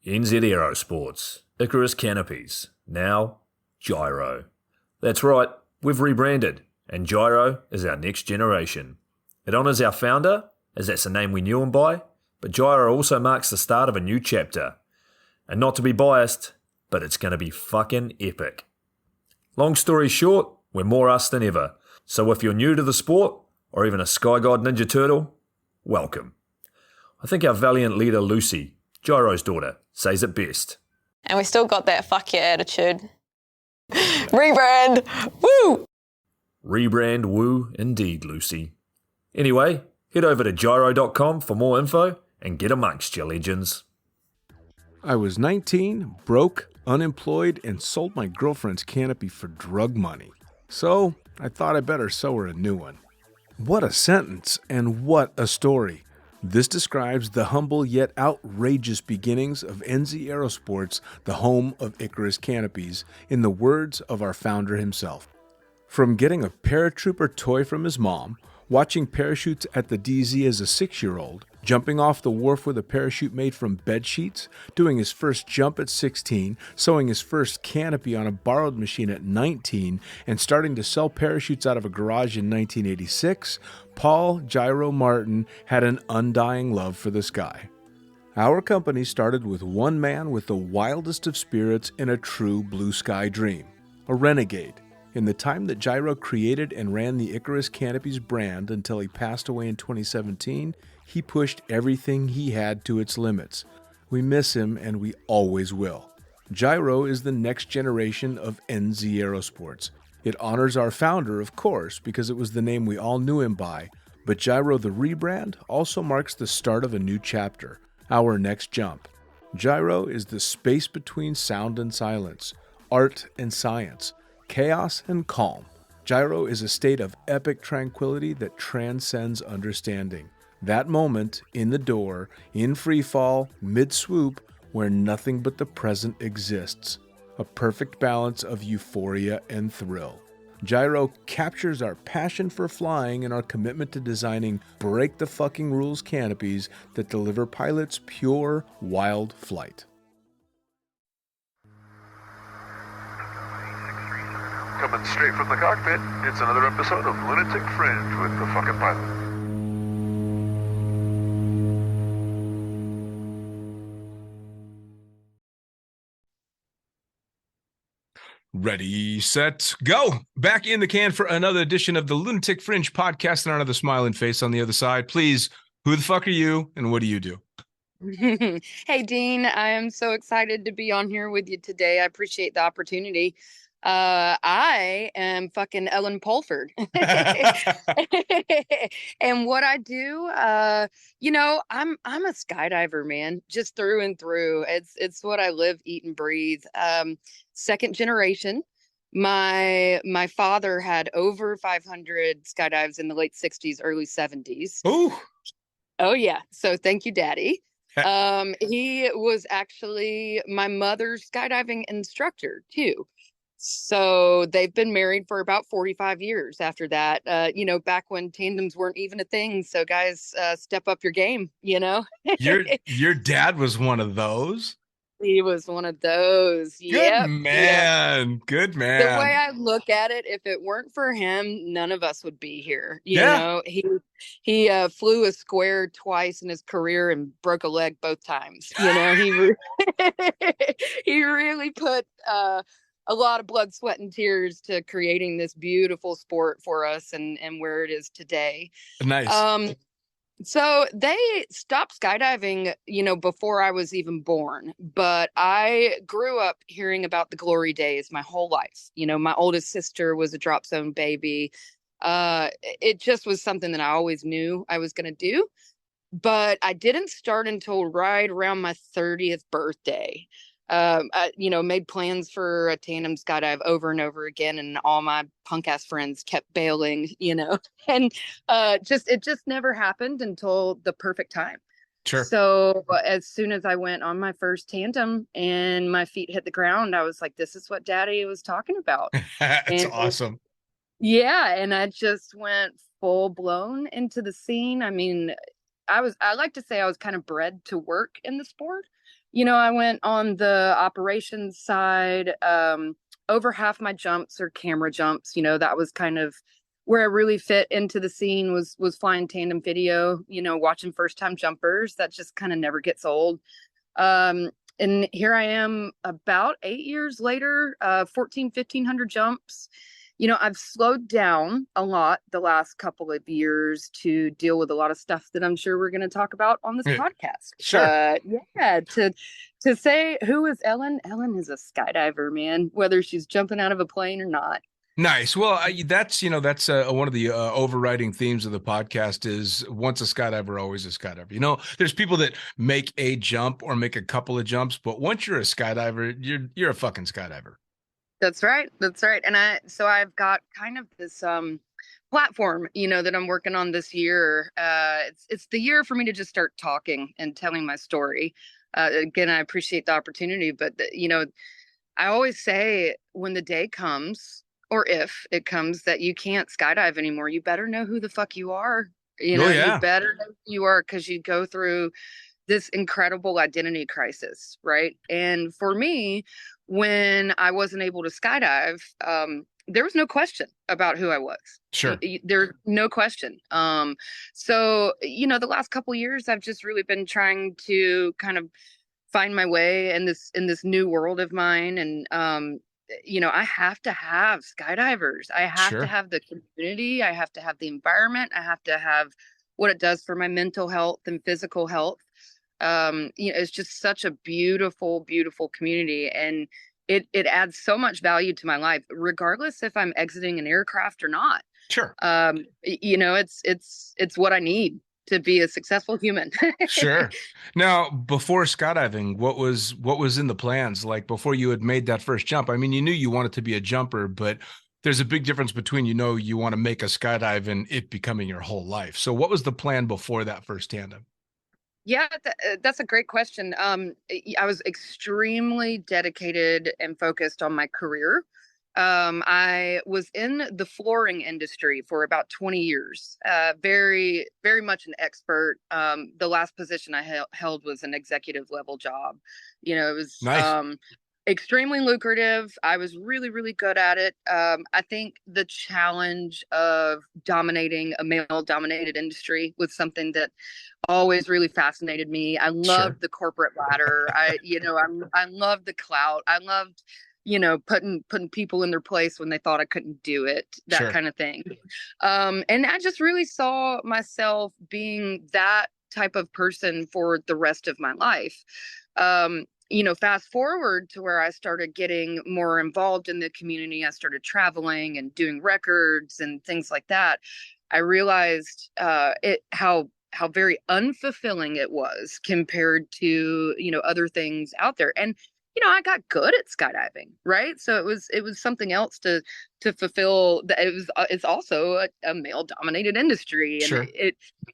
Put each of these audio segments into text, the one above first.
NZ Aerosports, Icarus Canopies, now Gyro. That's right, we've rebranded, and Gyro is our next generation. It honours our founder, as that's the name we knew him by, but Gyro also marks the start of a new chapter. And not to be biased, but it's going to be fucking epic. Long story short, we're more us than ever, so if you're new to the sport, or even a Sky God Ninja Turtle, welcome. I think our valiant leader Lucy, Gyro's daughter, says it best. And we still got that fuck yeah attitude. Rebrand! Woo! Rebrand woo indeed, Lucy. Anyway, head over to gyro.com for more info and get amongst your legends. I was 19, broke, unemployed, and sold my girlfriend's canopy for drug money. So I thought I better sew her a new one. What a sentence, and what a story. This describes the humble yet outrageous beginnings of NZ Aerosports, the home of Icarus Canopies, in the words of our founder himself. From getting a paratrooper toy from his mom, watching parachutes at the DZ as a 6-year-old, jumping off the wharf with a parachute made from bed sheets, doing his first jump at 16, sewing his first canopy on a borrowed machine at 19, and starting to sell parachutes out of a garage in 1986, Paul Gyro Martin had an undying love for the sky. Our company started with one man with the wildest of spirits and a true blue sky dream, a renegade. In the time that Gyro created and ran the Icarus Canopies brand until he passed away in 2017, he pushed everything he had to its limits. We miss him, and we always will. Gyro is the next generation of NZ Aerosports. It honors our founder, of course, because it was the name we all knew him by, but Gyro the rebrand also marks the start of a new chapter, our next jump. Gyro is the space between sound and silence, art and science, chaos and calm. Gyro is a state of epic tranquility that transcends understanding. That moment, in the door, in free fall, mid-swoop, where nothing but the present exists. A perfect balance of euphoria and thrill. Gyro captures our passion for flying and our commitment to designing break-the-fucking-rules canopies that deliver pilots pure, wild flight. Coming straight from the cockpit, it's another episode of Lunatic Fringe with the fucking pilot. Ready, set, go! Back in the can for another edition of the Lunatic Fringe podcast, and another smiling face on the other side. Please, who the fuck are you, and what do you do? Hey, Dean, I am so excited to be on here with you today. I appreciate the opportunity. I am fucking Ellen Pulford. And what I do, I'm a skydiver, man, just through and through. It's what I live, eat, and breathe. Second generation. My father had over 500 skydives in the late 60s, early 70s. Oh yeah. So thank you, Daddy. He was actually my mother's skydiving instructor too. So they've been married for about 45 years after that, back when tandems weren't even a thing. So guys, step up your game, Your dad was one of those? He was one of those. Good man. Yep. Good man. The way I look at it, if it weren't for him, none of us would be here. You know, he flew a square twice in his career and broke a leg both times. He he really put a lot of blood, sweat, and tears to creating this beautiful sport for us and where it is today. Nice. So they stopped skydiving, before I was even born. But I grew up hearing about the glory days my whole life. My oldest sister was a drop zone baby. It just was something that I always knew I was going to do. But I didn't start until right around my 30th birthday. made plans for a tandem skydive over and over again, and all my punk ass friends kept bailing, and it just never happened until the perfect time. Sure. So as soon as I went on my first tandem and my feet hit the ground, I was like, this is what Daddy was talking about. That's And awesome. yeah, and I just went full blown into the scene. I mean, I like to say I was kind of bred to work in the sport. I went on the operations side. Over half my jumps are camera jumps. That was kind of where I really fit into the scene, was flying tandem video, watching first time jumpers. That just kind of never gets old. And here I am about 8 years later, 1,500 jumps. I've slowed down a lot the last couple of years to deal with a lot of stuff that I'm sure we're going to talk about on this podcast. Sure. Yeah, to say, who is Ellen? Ellen is a skydiver, man, whether she's jumping out of a plane or not. Nice. Well, that's one of the overriding themes of the podcast is once a skydiver, always a skydiver. There's people that make a jump or make a couple of jumps, but once you're a skydiver, you're a fucking skydiver. That's right. That's right. And I've got kind of this platform, that I'm working on this year. It's the year for me to just start talking and telling my story. Again, I appreciate the opportunity, but I always say when the day comes, or if it comes, that you can't skydive anymore, you better know who the fuck you are. You better know who you are, because you go through this incredible identity crisis, right? And for me, when I wasn't able to skydive, there was no question about who I was. Sure. There's no question. So, the last couple of years, I've just really been trying to kind of find my way in this new world of mine. And, I have to have skydivers. I have to have the community. I have to have the environment. I have to have what it does for my mental health and physical health. It's just such a beautiful, beautiful community, and it adds so much value to my life, regardless if I'm exiting an aircraft or not. Sure. It's what I need to be a successful human. Sure. Now, before skydiving, what was in the plans? Like before you had made that first jump? I mean, you knew you wanted to be a jumper, but there's a big difference between, you want to make a skydive and it becoming your whole life. So what was the plan before that first tandem? Yeah, that's a great question. I was extremely dedicated and focused on my career. I was in the flooring industry for about 20 years, very, very much an expert. The last position I held was an executive level job. It was nice. Extremely lucrative. I was really, really good at it. I think the challenge of dominating a male-dominated industry was something that always really fascinated me. I loved the corporate ladder. I loved the clout. I loved, putting people in their place when they thought I couldn't do it, that kind of thing. And I just really saw myself being that type of person for the rest of my life. Fast forward to where I started getting more involved in the community. I started traveling and doing records and things like that. I realized how very unfulfilling it was compared to, other things out there. And, I got good at skydiving, right? So it was something else to fulfill. It's also a male dominated industry. And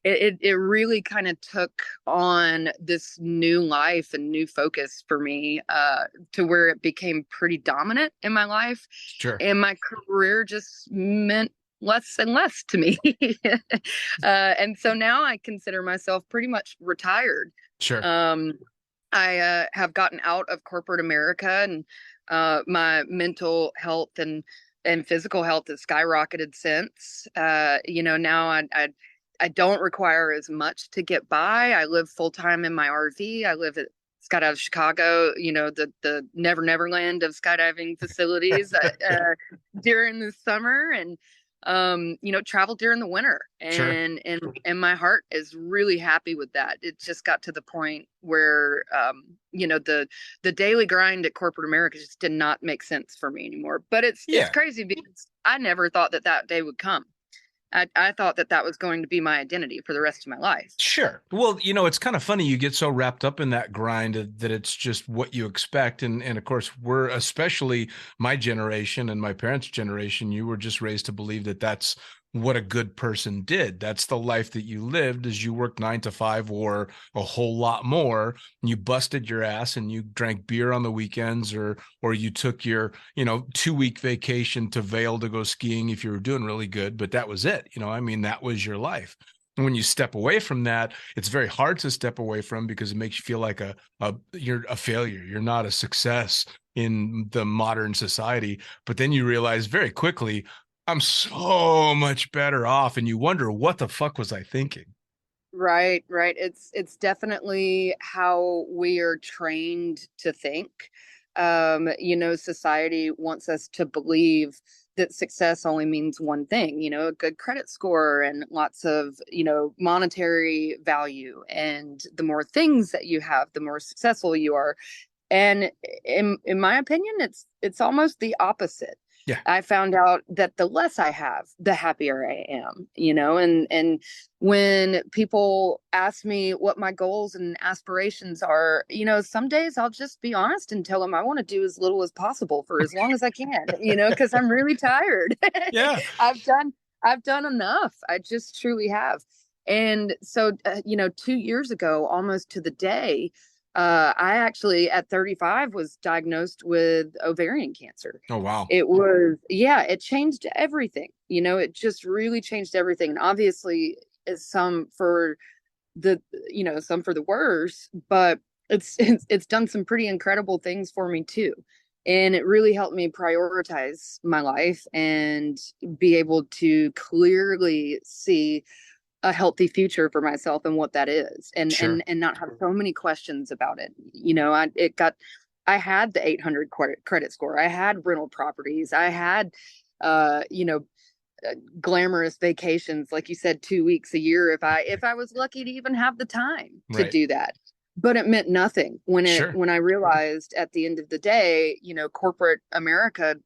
it really kind of took on this new life and new focus for me, to where it became pretty dominant in my life. Sure. And my career just meant less and less to me. And so now I consider myself pretty much retired. Sure. I have gotten out of corporate America, and my mental health and physical health has skyrocketed since. Now I don't require as much to get by. I live full time in my RV. I live out of Chicago, the never land of skydiving facilities during the summer, and travel during the winter. And my heart is really happy with that. It just got to the point where the daily grind at corporate America just did not make sense for me anymore. But it's crazy because I never thought that day would come. I thought that that was going to be my identity for the rest of my life. Sure. Well, it's kind of funny. You get so wrapped up in that grind that it's just what you expect. And of course, we're, especially my generation and my parents' generation, you were just raised to believe that that's what a good person did. That's the life that you lived, as you worked 9 to 5 or a whole lot more. And you busted your ass and you drank beer on the weekends, or you took your, 2-week vacation to Vail to go skiing if you were doing really good. But that was it. That was your life. And when you step away from that, it's very hard to step away from, because it makes you feel like you're a failure. You're not a success in the modern society. But then you realize very quickly, I'm so much better off. And you wonder, what the fuck was I thinking? Right. It's definitely how we are trained to think. Society wants us to believe that success only means one thing, a good credit score and lots of, monetary value. And the more things that you have, the more successful you are. And in my opinion, it's almost the opposite. Yeah. I found out that the less I have, the happier I am, and when people ask me what my goals and aspirations are, some days I'll just be honest and tell them I want to do as little as possible for as long as I can, because I'm really tired. Yeah. I've done enough. I just truly have. And so, 2 years ago, almost to the day, I actually at 35 was diagnosed with ovarian cancer. Oh, wow. It changed everything. It just really changed everything. And obviously some for the worse, but it's done some pretty incredible things for me too. And it really helped me prioritize my life and be able to clearly see a healthy future for myself and what that is, and Sure. and not have so many questions about it. I had the 800 credit score. I had rental properties. I had, glamorous vacations, like you said, 2 weeks a year if I was lucky to even have the time to Right. do that. But it meant nothing when Sure. I realized at the end of the day, corporate America,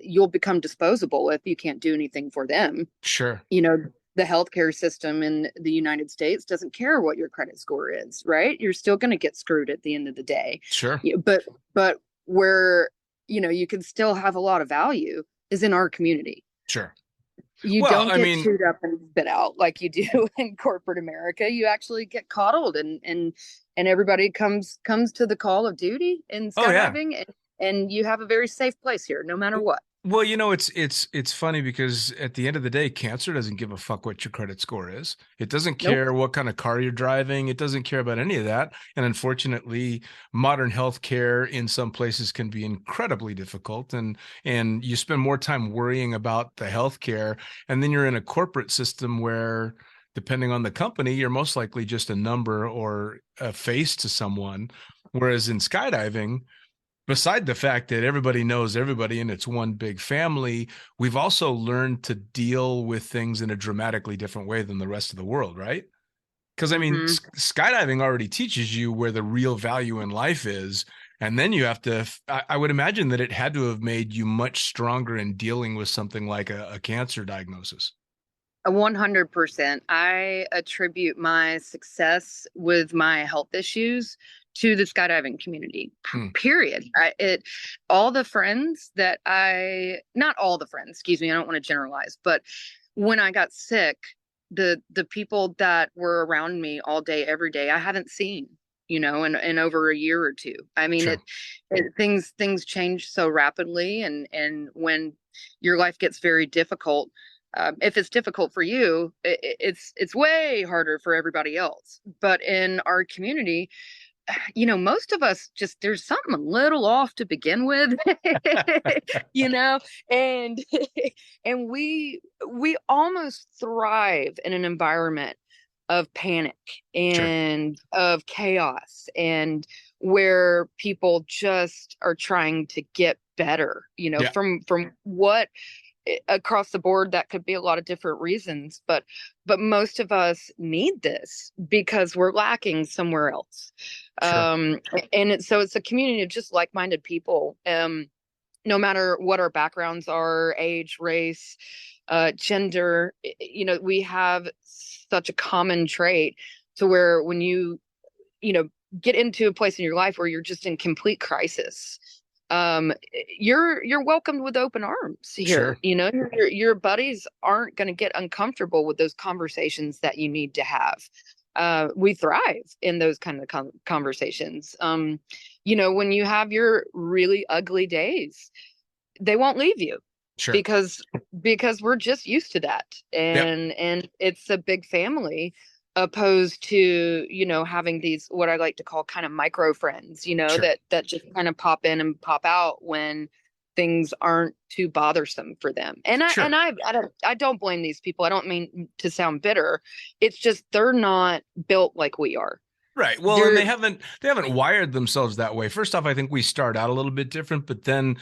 you'll become disposable if you can't do anything for them. Sure. The healthcare system in the United States doesn't care what your credit score is, right? You're still going to get screwed at the end of the day. Sure. But where, you can still have a lot of value is in our community. Sure. You don't get chewed up and spit out like you do in corporate America. You actually get coddled, and everybody comes to the call of duty in skydiving, and you have a very safe place here, no matter what. Well, it's funny, because at the end of the day, cancer doesn't give a fuck what your credit score is. It doesn't care what kind of car you're driving. It doesn't care about any of that. And unfortunately, modern healthcare in some places can be incredibly difficult. And you spend more time worrying about the healthcare, and then you're in a corporate system where, depending on the company, you're most likely just a number or a face to someone. Whereas in skydiving, beside the fact that everybody knows everybody and it's one big family, we've also learned to deal with things in a dramatically different way than the rest of the world, right? Because skydiving already teaches you where the real value in life is. And then you have to, I would imagine that it had to have made you much stronger in dealing with something like a cancer diagnosis. 100%. I attribute my success with my health issues to the skydiving community, period. All the friends that not all the friends, excuse me, I don't want to generalize, but when I got sick, the people that were around me all day, every day, I haven't seen, in over a year or two. Sure. Things change so rapidly. And when your life gets very difficult, if it's difficult for you, it's way harder for everybody else. But in our community, most of us there's something a little off to begin with, and and we almost thrive in an environment of panic and of chaos, and where people just are trying to get better, from what across the board, that could be a lot of different reasons, but most of us need this because we're lacking somewhere else. Sure. And so it's a community of just like-minded people. no matter what our backgrounds are, age, race, gender, we have such a common trait to where when you know, get into a place in your life where you're just in complete crisis, you're welcomed with open arms here. Sure. Your buddies aren't going to get uncomfortable with those conversations that you need to have. We thrive in those kind of conversations. When you have your really ugly days, they won't leave you. Sure. because we're just used to that, Yep. and it's a big family, opposed to having these, what I like to call, kind of micro friends, Sure. that just kind of pop in and pop out when things aren't too bothersome for them. And Sure. I don't blame these people. I don't mean to sound bitter. It's just they're not built like we are. Right. Well, and they haven't wired themselves that way. First off, I think we start out a little bit different, but then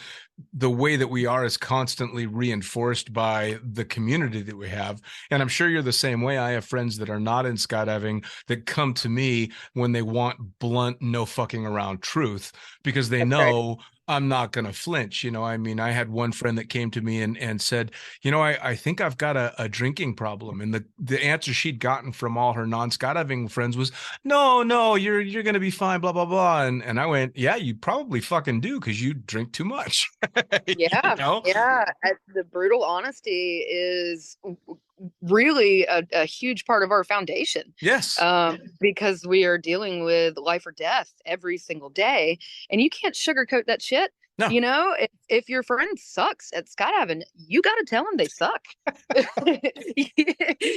the way that we are is constantly reinforced by the community that we have. And I'm sure you're the same way. I have friends that are not in skydiving that come to me when they want blunt, no fucking around truth, because they know I'm not going to flinch. I mean, I had one friend that came to me and said, I think I've got a drinking problem. And the answer she'd gotten from all her non-skydiving friends was, no, you're going to be fine, blah, blah, blah. And I went, yeah, you probably fucking do, because you drink too much. Yeah. Yeah. The brutal honesty is really a huge part of our foundation. Yes. Because we are dealing with life or death every single day, and you can't sugarcoat that shit. No. If your friend sucks at skydiving, you got to tell them they suck.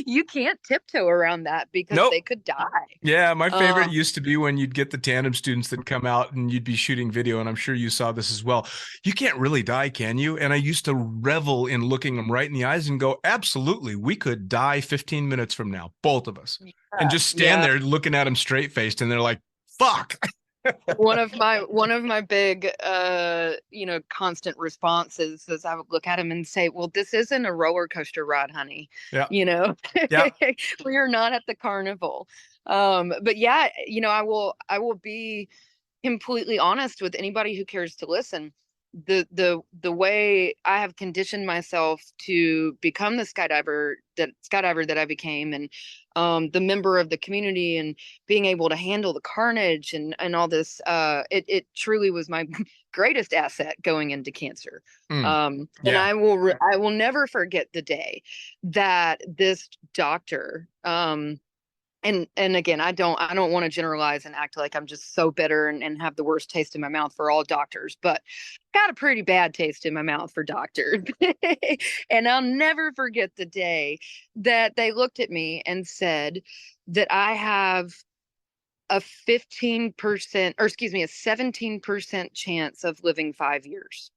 You can't tiptoe around that, because they could die. Yeah, my favorite used to be when you'd get the tandem students that come out and you'd be shooting video, and I'm sure you saw this as well. You can't really die, can you? And I used to revel in looking them right in the eyes and go, absolutely, we could die 15 minutes from now, both of us. And just stand there looking at them straight-faced, and they're like, fuck. one of my big constant responses is I would look at him and say, well, this isn't a roller coaster ride, honey. Yeah. We are not at the carnival. But yeah, I will be completely honest with anybody who cares to listen. The way I have conditioned myself to become the skydiver that I became, and the member of the community, and being able to handle the carnage and all this, it truly was my greatest asset going into cancer. And I will never forget the day that this doctor, and again, I don't want to generalize and act like I'm just so bitter and have the worst taste in my mouth for all doctors, but got a pretty bad taste in my mouth for doctors. And I'll never forget the day that they looked at me and said that I have a 17% chance of living 5 years.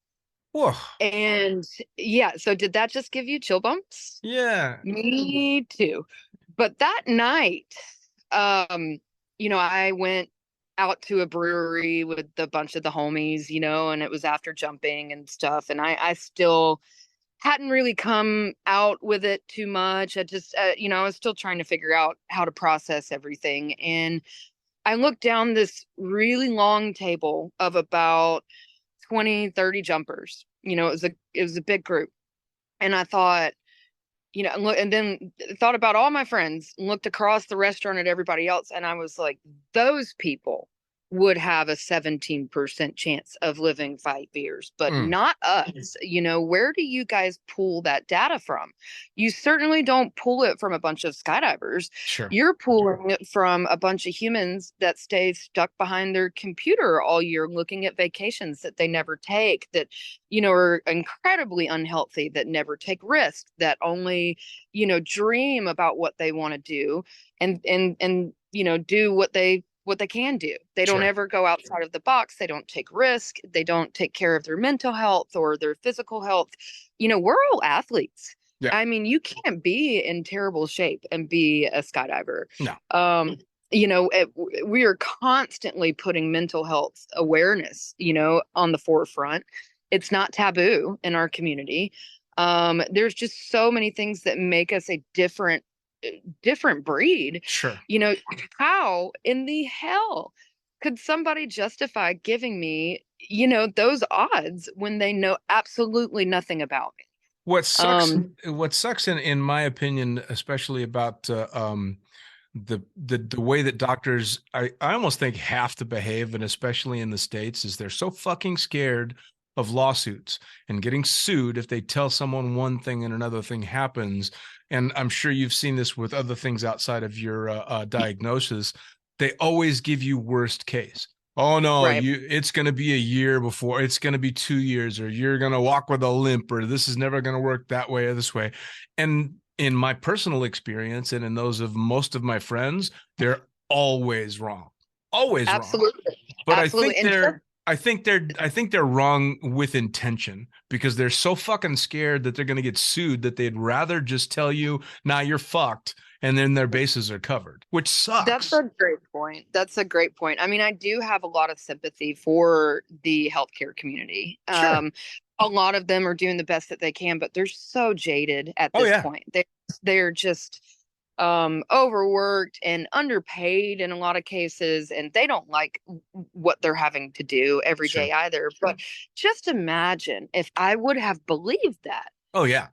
Whoa. And yeah, so did that just give you chill bumps? Yeah. Me too. But that night, I went out to a brewery with a bunch of the homies, and it was after jumping and stuff. And I still hadn't really come out with it too much. I just, I was still trying to figure out how to process everything. And I looked down this really long table of about 20, 30 jumpers. It was a big group. And I thought, and then thought about all my friends and looked across the restaurant at everybody else. And I was like, those people would have a 17% chance of living 5 years, but not us. Where do you guys pull that data from? You certainly don't pull it from a bunch of skydivers. Sure. You're pulling it from a bunch of humans that stay stuck behind their computer all year, looking at vacations that they never take, that, are incredibly unhealthy, that never take risks, that only, dream about what they want to do and do what they can do. They don't ever go outside of the box. They don't take risk. They don't take care of their mental health or their physical health. We're all athletes. Yeah. I mean, you can't be in terrible shape and be a skydiver. No. We are constantly putting mental health awareness, on the forefront. It's not taboo in our community. There's just so many things that make us a different breed. Sure. How in the hell could somebody justify giving me, those odds when they know absolutely nothing about me. What sucks, in my opinion, especially about the way that doctors, I almost think have to behave, and especially in the States, is they're so fucking scared of lawsuits and getting sued if they tell someone one thing and another thing happens. And I'm sure you've seen this with other things outside of your diagnosis. They always give you worst case. Oh no, Right. it's going to be a year before, it's going to be 2 years, or you're going to walk with a limp, or this is never going to work that way or this way. And in my personal experience and in those of most of my friends, they're always wrong. Always Absolutely. wrong. But Absolutely. I think they're wrong with intention, because they're so fucking scared that they're going to get sued that they'd rather just tell you, nah, you're fucked, and then their bases are covered, which sucks. That's a great point. That's a great point. I mean, I do have a lot of sympathy for the healthcare community. Sure. A lot of them are doing the best that they can, but they're so jaded at this point. They're just overworked and underpaid in a lot of cases, and they don't like what they're having to do every day either. But just imagine if I would have believed that. Oh yeah.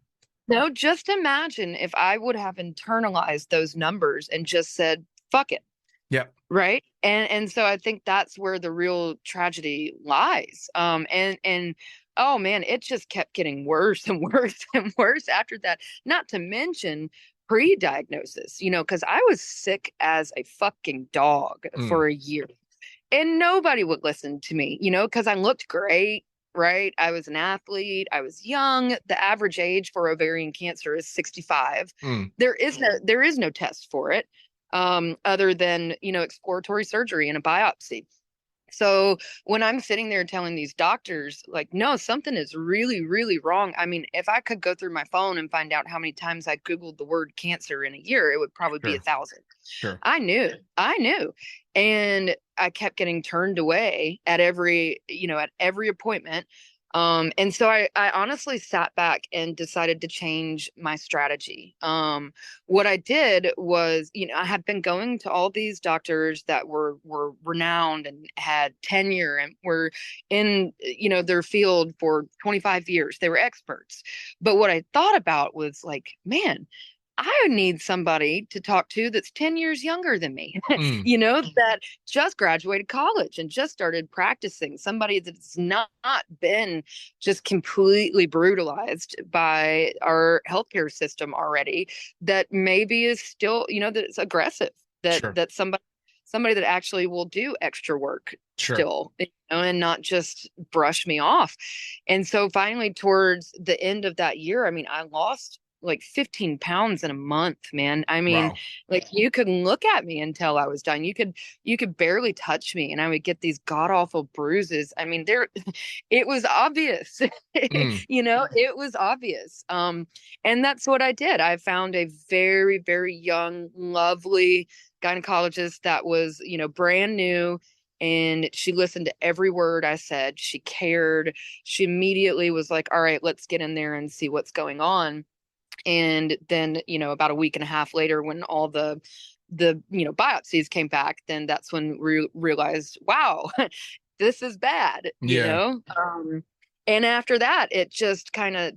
No, just imagine if I would have internalized those numbers and just said, fuck it. Yeah. Right. And so I think that's where the real tragedy lies. And oh man, it just kept getting worse and worse and worse after that. Not to mention pre-diagnosis, because I was sick as a fucking dog for a year. And nobody would listen to me, because I looked great. Right. I was an athlete. I was young. The average age for ovarian cancer is 65. There is no test for it other than, exploratory surgery and a biopsy. So when I'm sitting there telling these doctors, like, no, something is really, really wrong. I mean, if I could go through my phone and find out how many times I Googled the word cancer in a year, it would probably be 1,000. Sure. I knew. And I kept getting turned away at every appointment. And so I honestly sat back and decided to change my strategy. What I did was, I had been going to all these doctors that were renowned and had tenure and were in, their field for 25 years. They were experts. But what I thought about was like, man, I need somebody to talk to that's 10 years younger than me, that just graduated college and just started practicing, somebody that's not been just completely brutalized by our healthcare system already, that maybe is still, that it's aggressive, that somebody that actually will do extra work still, and not just brush me off. And so finally, towards the end of that year, I mean, I lost like 15 pounds in a month, man. I mean, like you could look at me and tell I was dying. You could barely touch me and I would get these god awful bruises. I mean, it was obvious, it was obvious. And that's what I did. I found a very, very young, lovely gynecologist that was, brand new. And she listened to every word I said. She cared. She immediately was like, all right, let's get in there and see what's going on. And then, about a week and a half later, when all the biopsies came back, then that's when we realized, wow, this is bad, and after that, it just kind of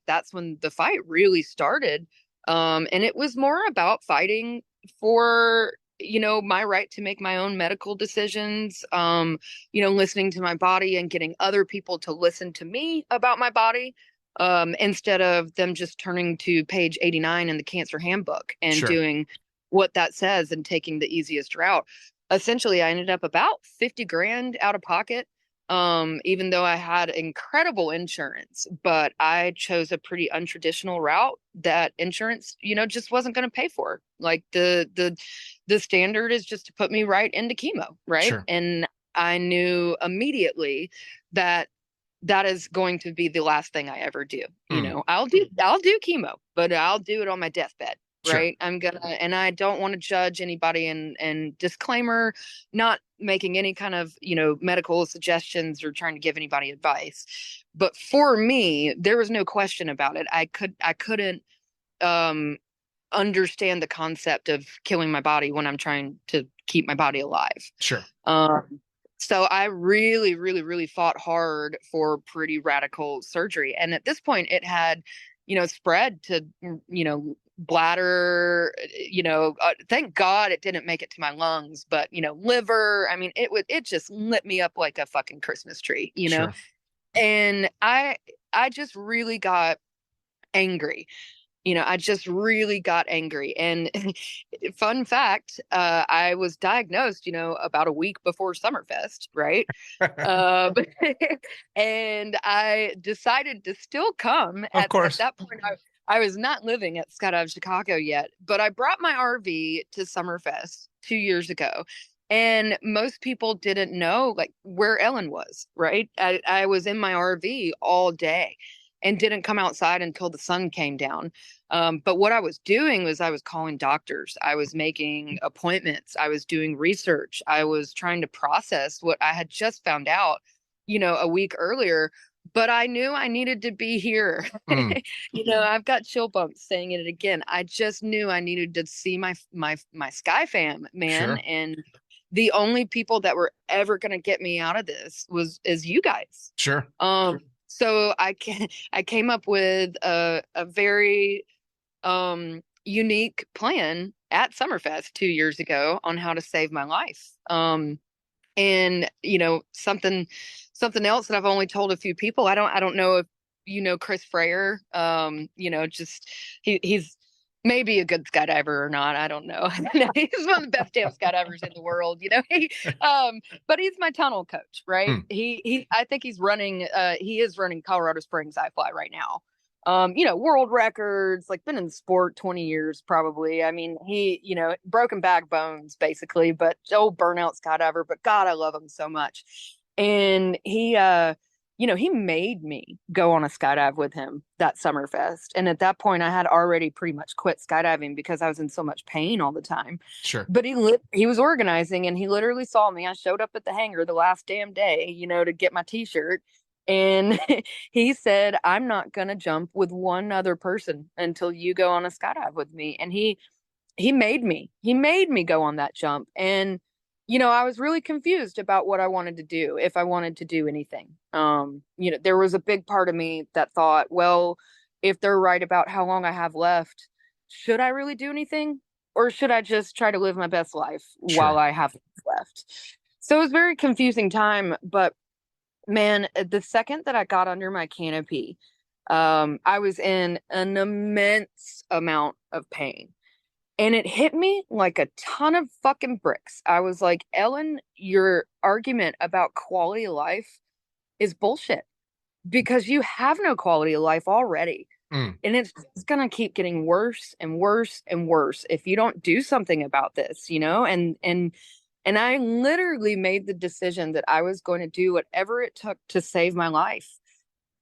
that's when the fight really started. And it was more about fighting for, my right to make my own medical decisions, listening to my body and getting other people to listen to me about my body. Instead of them just turning to page 89 in the cancer handbook and doing what that says and taking the easiest route. Essentially, I ended up about 50 grand out of pocket, even though I had incredible insurance, but I chose a pretty untraditional route that insurance, just wasn't going to pay for. Like the standard is just to put me right into chemo. Right. And I knew immediately that is going to be the last thing I ever do. I'll do chemo, but I'll do it on my deathbed. Right. And I don't want to judge anybody, and disclaimer, not making any kind of, medical suggestions or trying to give anybody advice. But for me, there was no question about it. I couldn't understand the concept of killing my body when I'm trying to keep my body alive. So I really, really, really fought hard for pretty radical surgery. And at this point, it had, spread to, bladder, thank God it didn't make it to my lungs, but, liver. I mean, it just lit me up like a fucking Christmas tree, Sure. And I just really got angry. I just really got angry. And fun fact, I was diagnosed, about a week before Summerfest, right? Uh, and I decided to still come. Of At course. that point, I was not living at Skydive Chicago yet, but I brought my RV to Summerfest 2 years ago. And most people didn't know like where Ellen was, right? I was in my RV all day and didn't come outside until the sun came down. But what I was doing was I was calling doctors. I was making appointments. I was doing research. I was trying to process what I had just found out, a week earlier. But I knew I needed to be here. Mm. I've got chill bumps saying it again. I just knew I needed to see my Sky fam, man. Sure. And the only people that were ever going to get me out of this is you guys. Sure. So I came up with a very unique plan at Summerfest 2 years ago on how to save my life. And something else that I've only told a few people. I don't know if Chris Freyer. Just he's maybe a good skydiver or not. I don't know. He's one of the best damn skydivers in the world. But he's my tunnel coach, right? I think he is running Colorado Springs iFly right now. World records, like been in the sport 20 years probably. I mean, he, broken backbones basically, but old burnout skydiver, but God, I love him so much. And he made me go on a skydive with him that Summerfest. And at that point I had already pretty much quit skydiving because I was in so much pain all the time. Sure. But he was organizing and he literally saw me. I showed up at the hangar the last damn day, to get my t-shirt. And he said, I'm not going to jump with one other person until you go on a skydive with me. And he made me go on that jump. And, I was really confused about what I wanted to do, if I wanted to do anything. There was a big part of me that thought, well, if they're right about how long I have left, should I really do anything? Or should I just try to live my best life while I have left? So it was a very confusing time, but man, the second that I got under my canopy, I was in an immense amount of pain. And it hit me like a ton of fucking bricks. I was like, Ellen, your argument about quality of life is bullshit because you have no quality of life already. And it's going to keep getting worse and worse and worse if you don't do something about this, and I literally made the decision that I was going to do whatever it took to save my life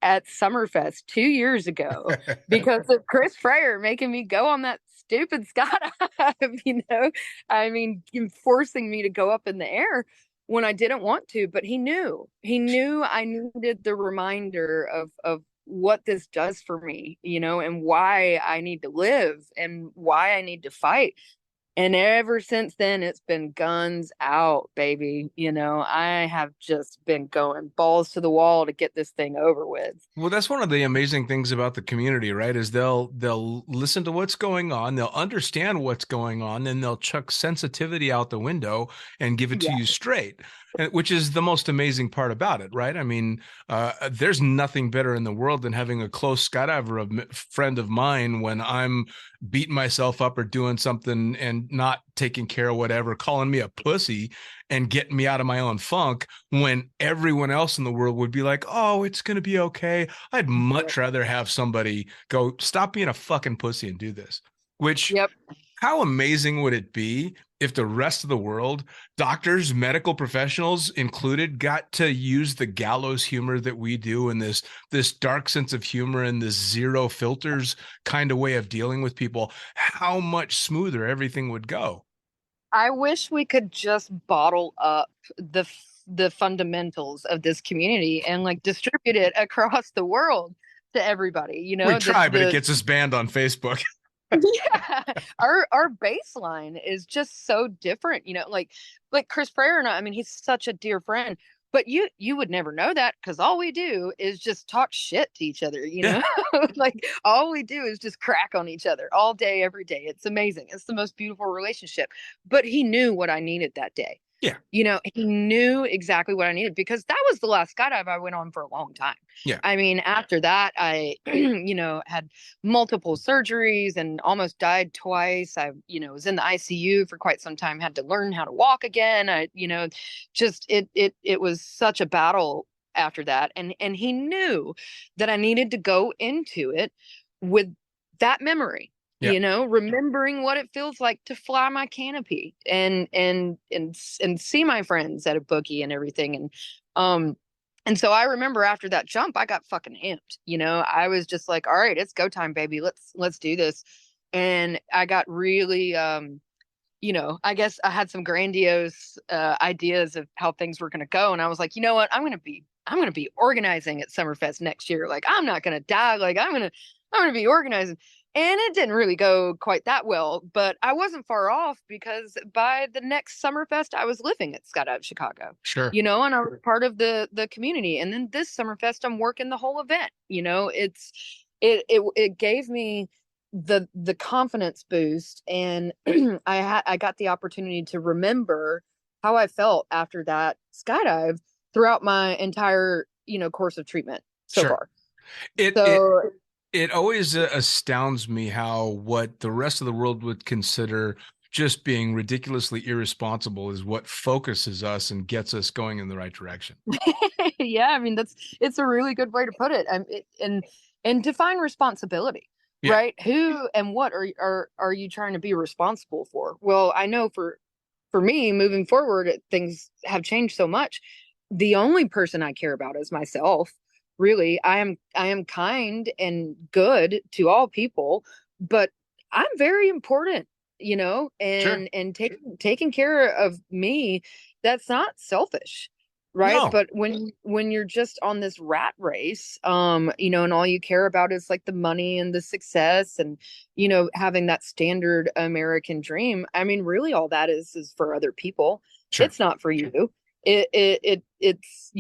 at Summerfest 2 years ago because of Chris Freyer making me go on that stupid skydive, I mean, forcing me to go up in the air when I didn't want to, but he knew I needed the reminder of what this does for me, and why I need to live and why I need to fight. And ever since then, it's been guns out, baby. I have just been going balls to the wall to get this thing over with. Well, that's one of the amazing things about the community, right? Is they'll listen to what's going on, they'll understand what's going on, and they'll chuck sensitivity out the window and give it to you straight, which is the most amazing part about it, right? I mean, there's nothing better in the world than having a close skydiver friend of mine when I'm beating myself up or doing something and not taking care of whatever, calling me a pussy and getting me out of my own funk when everyone else in the world would be like, oh, it's going to be okay. I'd much rather have somebody go, stop being a fucking pussy and do this. Which, how amazing would it be if the rest of the world, doctors, medical professionals included, got to use the gallows humor that we do and this dark sense of humor and this zero filters kind of way of dealing with people? How much smoother everything would go. I wish we could just bottle up the fundamentals of this community and like distribute it across the world to everybody. We try, but it gets us banned on Facebook. Yeah, our baseline is just so different, like Chris Prayer and I mean, he's such a dear friend, but you would never know that because all we do is just talk shit to each other, Yeah. like all we do is just crack on each other all day, every day. It's amazing. It's the most beautiful relationship. But he knew what I needed that day. Yeah. He knew exactly what I needed because that was the last skydive I went on for a long time. Yeah. I mean, after that, I, had multiple surgeries and almost died twice. I, was in the ICU for quite some time, had to learn how to walk again. Just it was such a battle after that. And he knew that I needed to go into it with that memory. Yeah. Remembering what it feels like to fly my canopy and see my friends at a boogie and everything. And so I remember after that jump, I got fucking amped. I was just like, all right, it's go time, baby. Let's do this. And I got really, I guess I had some grandiose ideas of how things were going to go. And I was like, you know what? I'm going to be organizing at Summerfest next year. Like, I'm not going to die. Like, I'm going to be organizing. And it didn't really go quite that well, but I wasn't far off because by the next Summerfest, I was living at Skydive Chicago. Sure. And I was part of the community. And then this Summerfest, I'm working the whole event. It gave me the confidence boost, and I got the opportunity to remember how I felt after that skydive throughout my entire course of treatment so far. It always astounds me how what the rest of the world would consider just being ridiculously irresponsible is what focuses us and gets us going in the right direction. Yeah, I mean it's a really good way to put it. And define responsibility, right? Who and what are you trying to be responsible for? Well, I know for me moving forward, things have changed so much. The only person I care about is myself. Really, I am kind and good to all people, but I'm very important, and taking care of me, that's not selfish, right? No. But when you're just on this rat race, and all you care about is like the money and the success and, having that standard American dream, I mean, really all that is for other people. Sure. It's not for you. It's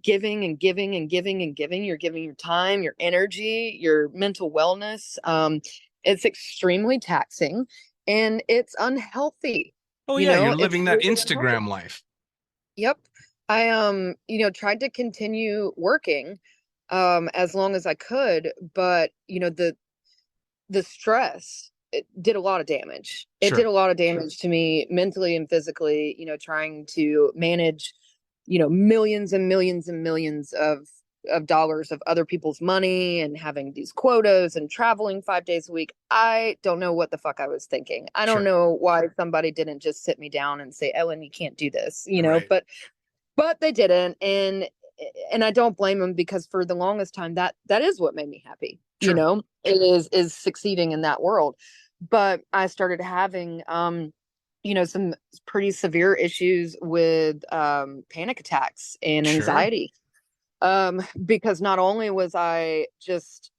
giving and giving and giving and giving. You're giving your time, your energy, your mental wellness. It's extremely taxing and it's unhealthy. Oh yeah, you're living that Instagram life. Yep. I tried to continue working as long as I could, but the stress, it did a lot of damage. It did a lot of damage to me mentally and physically, trying to manage, millions and millions and millions of dollars of other people's money and having these quotas and traveling 5 days a week. I don't know what the fuck I was thinking. I don't know why somebody didn't just sit me down and say, Ellen, you can't do this, but they didn't. And I don't blame them because for the longest time, that is what made me happy. It is succeeding in that world. But I started having, some pretty severe issues with panic attacks and anxiety. Because not only was I just,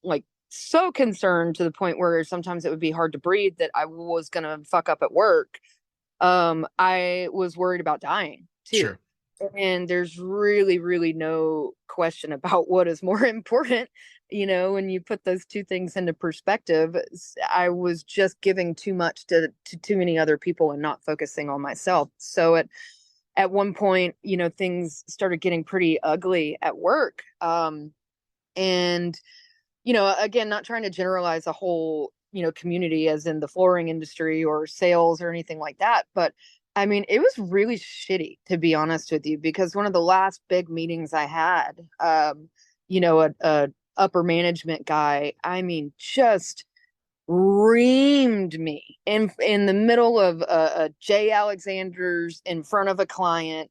like so concerned to the point where sometimes it would be hard to breathe that I was going to fuck up at work. I was worried about dying too. Sure. And there's really, really no question about what is more important. When you put those two things into perspective, I was just giving too much to too many other people and not focusing on myself. So at one point, things started getting pretty ugly at work. And, again, not trying to generalize a whole, community as in the flooring industry or sales or anything like that. But I mean, it was really shitty, to be honest with you, because one of the last big meetings I had, a upper management guy, I mean, just reamed me in the middle of Jay Alexander's in front of a client,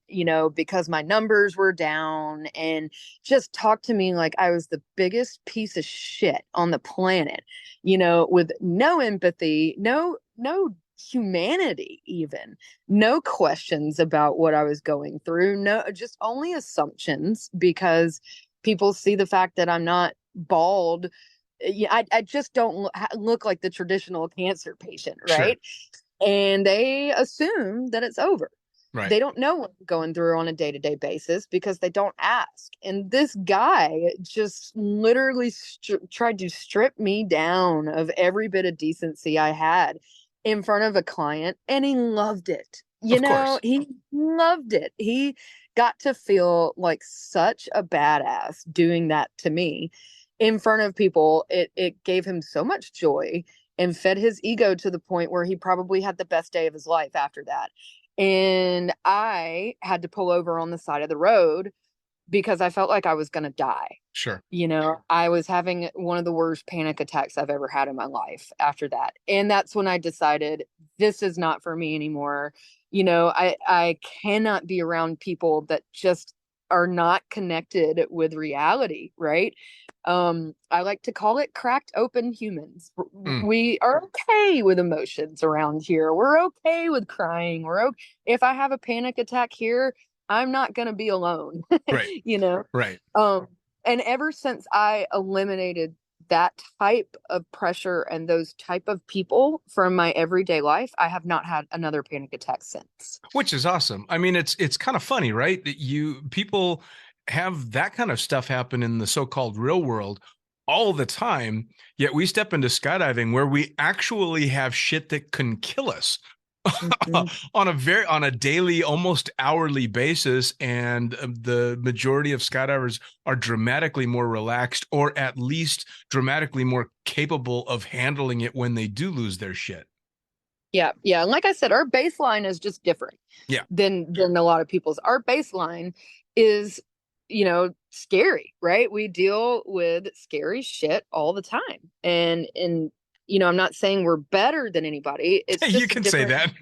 because my numbers were down, and just talked to me like I was the biggest piece of shit on the planet, with no empathy, no humanity, even no questions about what I was going through, no, just only assumptions because people see the fact that I'm not bald I just don't look like the traditional cancer patient, Sure. right? And they assume that it's over. Right. They don't know what I'm going through on a day-to-day basis because they don't ask. And this guy just literally tried to strip me down of every bit of decency I had in front of a client, and he loved it. Of course. He loved it. He got to feel like such a badass doing that to me in front of people. It gave him so much joy and fed his ego to the point where he probably had the best day of his life after that. And I had to pull over on the side of the road because I felt like I was going to die. Sure. I was having one of the worst panic attacks I've ever had in my life after that. And that's when I decided this is not for me anymore. I cannot be around people that just are not connected with reality, right? I like to call it cracked open humans. We are okay with emotions around here. We're okay with crying. If I have a panic attack here, I'm not going to be alone. Right. Right. And ever since I eliminated that type of pressure and those type of people from my everyday life, I have not had another panic attack since. Which is awesome. I mean, it's kind of funny, right? That people have that kind of stuff happen in the so-called real world all the time, yet we step into skydiving where we actually have shit that can kill us. on a daily, almost hourly basis, and the majority of skydivers are dramatically more relaxed, or at least dramatically more capable of handling it when they do lose their shit. Yeah. And like I said, our baseline is just different. Yeah. Than a lot of people's. Our baseline is, scary, right? We deal with scary shit all the time, and I'm not saying we're better than anybody. It's just you can say that.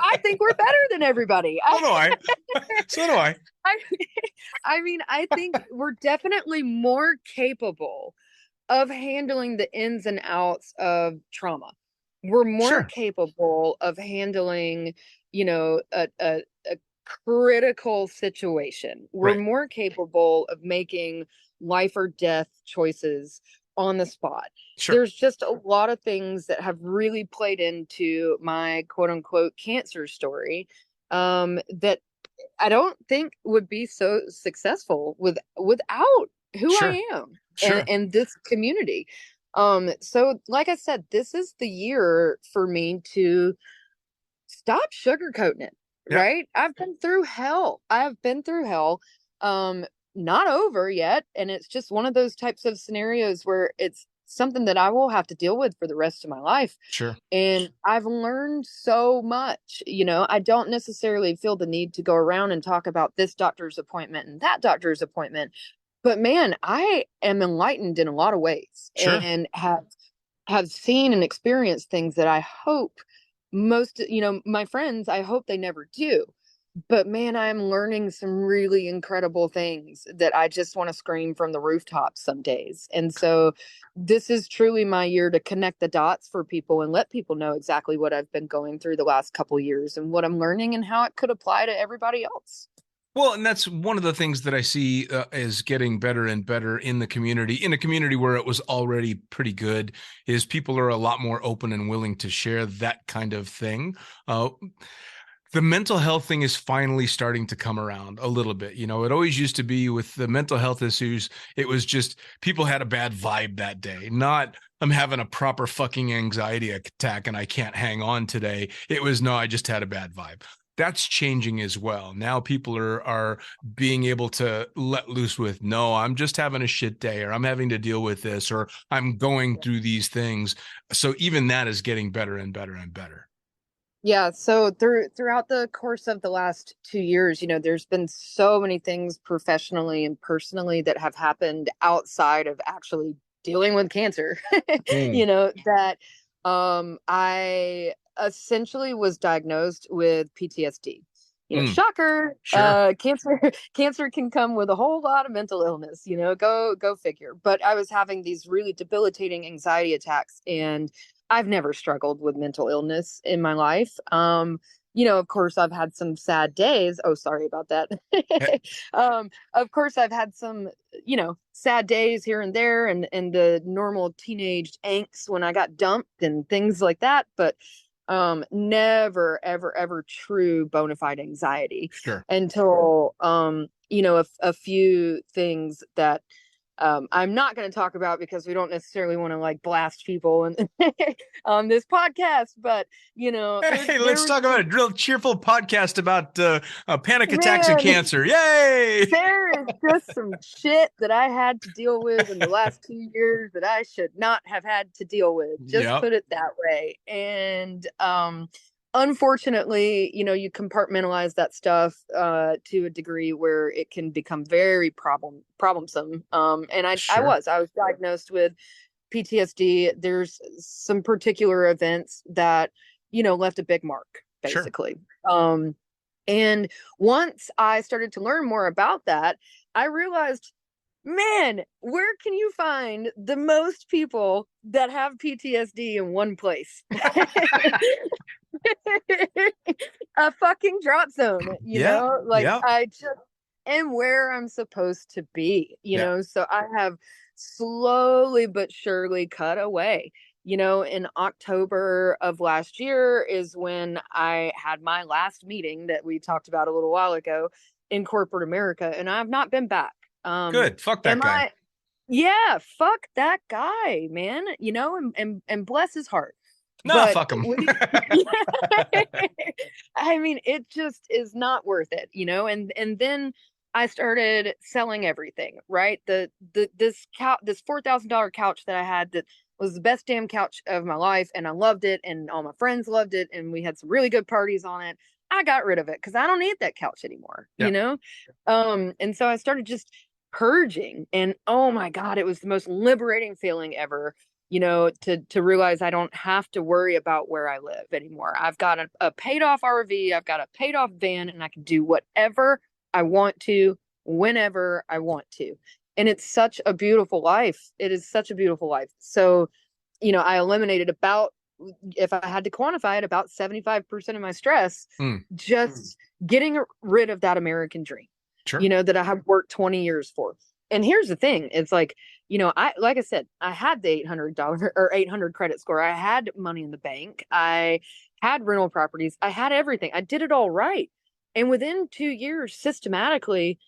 I think we're better than everybody. So do I. So do I. I mean, I think we're definitely more capable of handling the ins and outs of trauma. We're more capable of handling, a critical situation. We're more capable of making life or death choices on the spot. Sure. There's just a lot of things that have really played into my quote unquote cancer story that I don't think would be so successful without who I am and this community. So like I said, this is the year for me to stop sugarcoating it, right? I've been through hell. Not over yet. And it's just one of those types of scenarios where it's something that I will have to deal with for the rest of my life. Sure. And I've learned so much. I don't necessarily feel the need to go around and talk about this doctor's appointment and that doctor's appointment. But man, I am enlightened in a lot of ways and have seen and experienced things that I hope most, my friends, I hope they never do. But man, I'm learning some really incredible things that I just want to scream from the rooftops some days. And so this is truly my year to connect the dots for people and let people know exactly what I've been going through the last couple of years and what I'm learning and how it could apply to everybody else. Well, and that's one of the things that I see is getting better and better in the community, in a community where it was already pretty good, is people are a lot more open and willing to share that kind of thing. The mental health thing is finally starting to come around a little bit. It always used to be with the mental health issues, it was just people had a bad vibe that day, not I'm having a proper fucking anxiety attack and I can't hang on today. It was, no, I just had a bad vibe. That's changing as well. Now people are being able to let loose with, no, I'm just having a shit day, or I'm having to deal with this, or I'm going through these things. So even that is getting better and better and better. Yeah. So throughout the course of the last 2 years, there's been so many things professionally and personally that have happened outside of actually dealing with cancer, that I essentially was diagnosed with PTSD. Shocker. Cancer can come with a whole lot of mental illness, go figure. But I was having these really debilitating anxiety attacks, and I've never struggled with mental illness in my life. of course I've had some sad days. Oh, sorry about that. Of course I've had some, sad days here and there, and the normal teenage angst when I got dumped and things like that. But never, ever, ever true bona fide anxiety Sure. until, a few things that I'm not going to talk about because we don't necessarily want to like blast people on this podcast. But Hey, let's talk about a real cheerful podcast about panic attacks and Man, cancer. Yay! there is just some shit that I had to deal with in the last 2 years that I should not have had to deal with. Just Yep. put it that way. And unfortunately, you compartmentalize that stuff to a degree where it can become very problemsome. And I Sure. was diagnosed with PTSD. There's some particular events that left a big mark, Sure. basically. And once I started to learn more about that, I realized, man, where can you find the most people that have PTSD in one place? A fucking drop zone, Yeah, like yeah. I just am where I'm supposed to be, Yeah. so I have slowly but surely cut away. In October of last year is when I had my last meeting that we talked about a little while ago in corporate America, and I've not been back. Good. Fuck that guy. Yeah, fuck that guy, man. And bless his heart. No, But fuck him. I mean, it just is not worth it, and then I started selling everything, right? This $4,000 couch that I had that was the best damn couch of my life, and I loved it, and all my friends loved it, and we had some really good parties on it. I got rid of it because I don't need that couch anymore, and so I started just purging, and oh my God, it was the most liberating feeling ever, to realize I don't have to worry about where I live anymore. I've got a paid off RV, I've got a paid off van, and I can do whatever I want to, whenever I want to. And it's such a beautiful life. It is such a beautiful life. So, I eliminated if I had to quantify it, about 75% of my stress, just getting rid of that American dream, Sure. that I have worked 20 years for. And here's the thing. It's like, like I said, I had the $800 or 800 credit score. I had money in the bank. I had rental properties. I had everything. I did it all right. And within 2 years, systematically,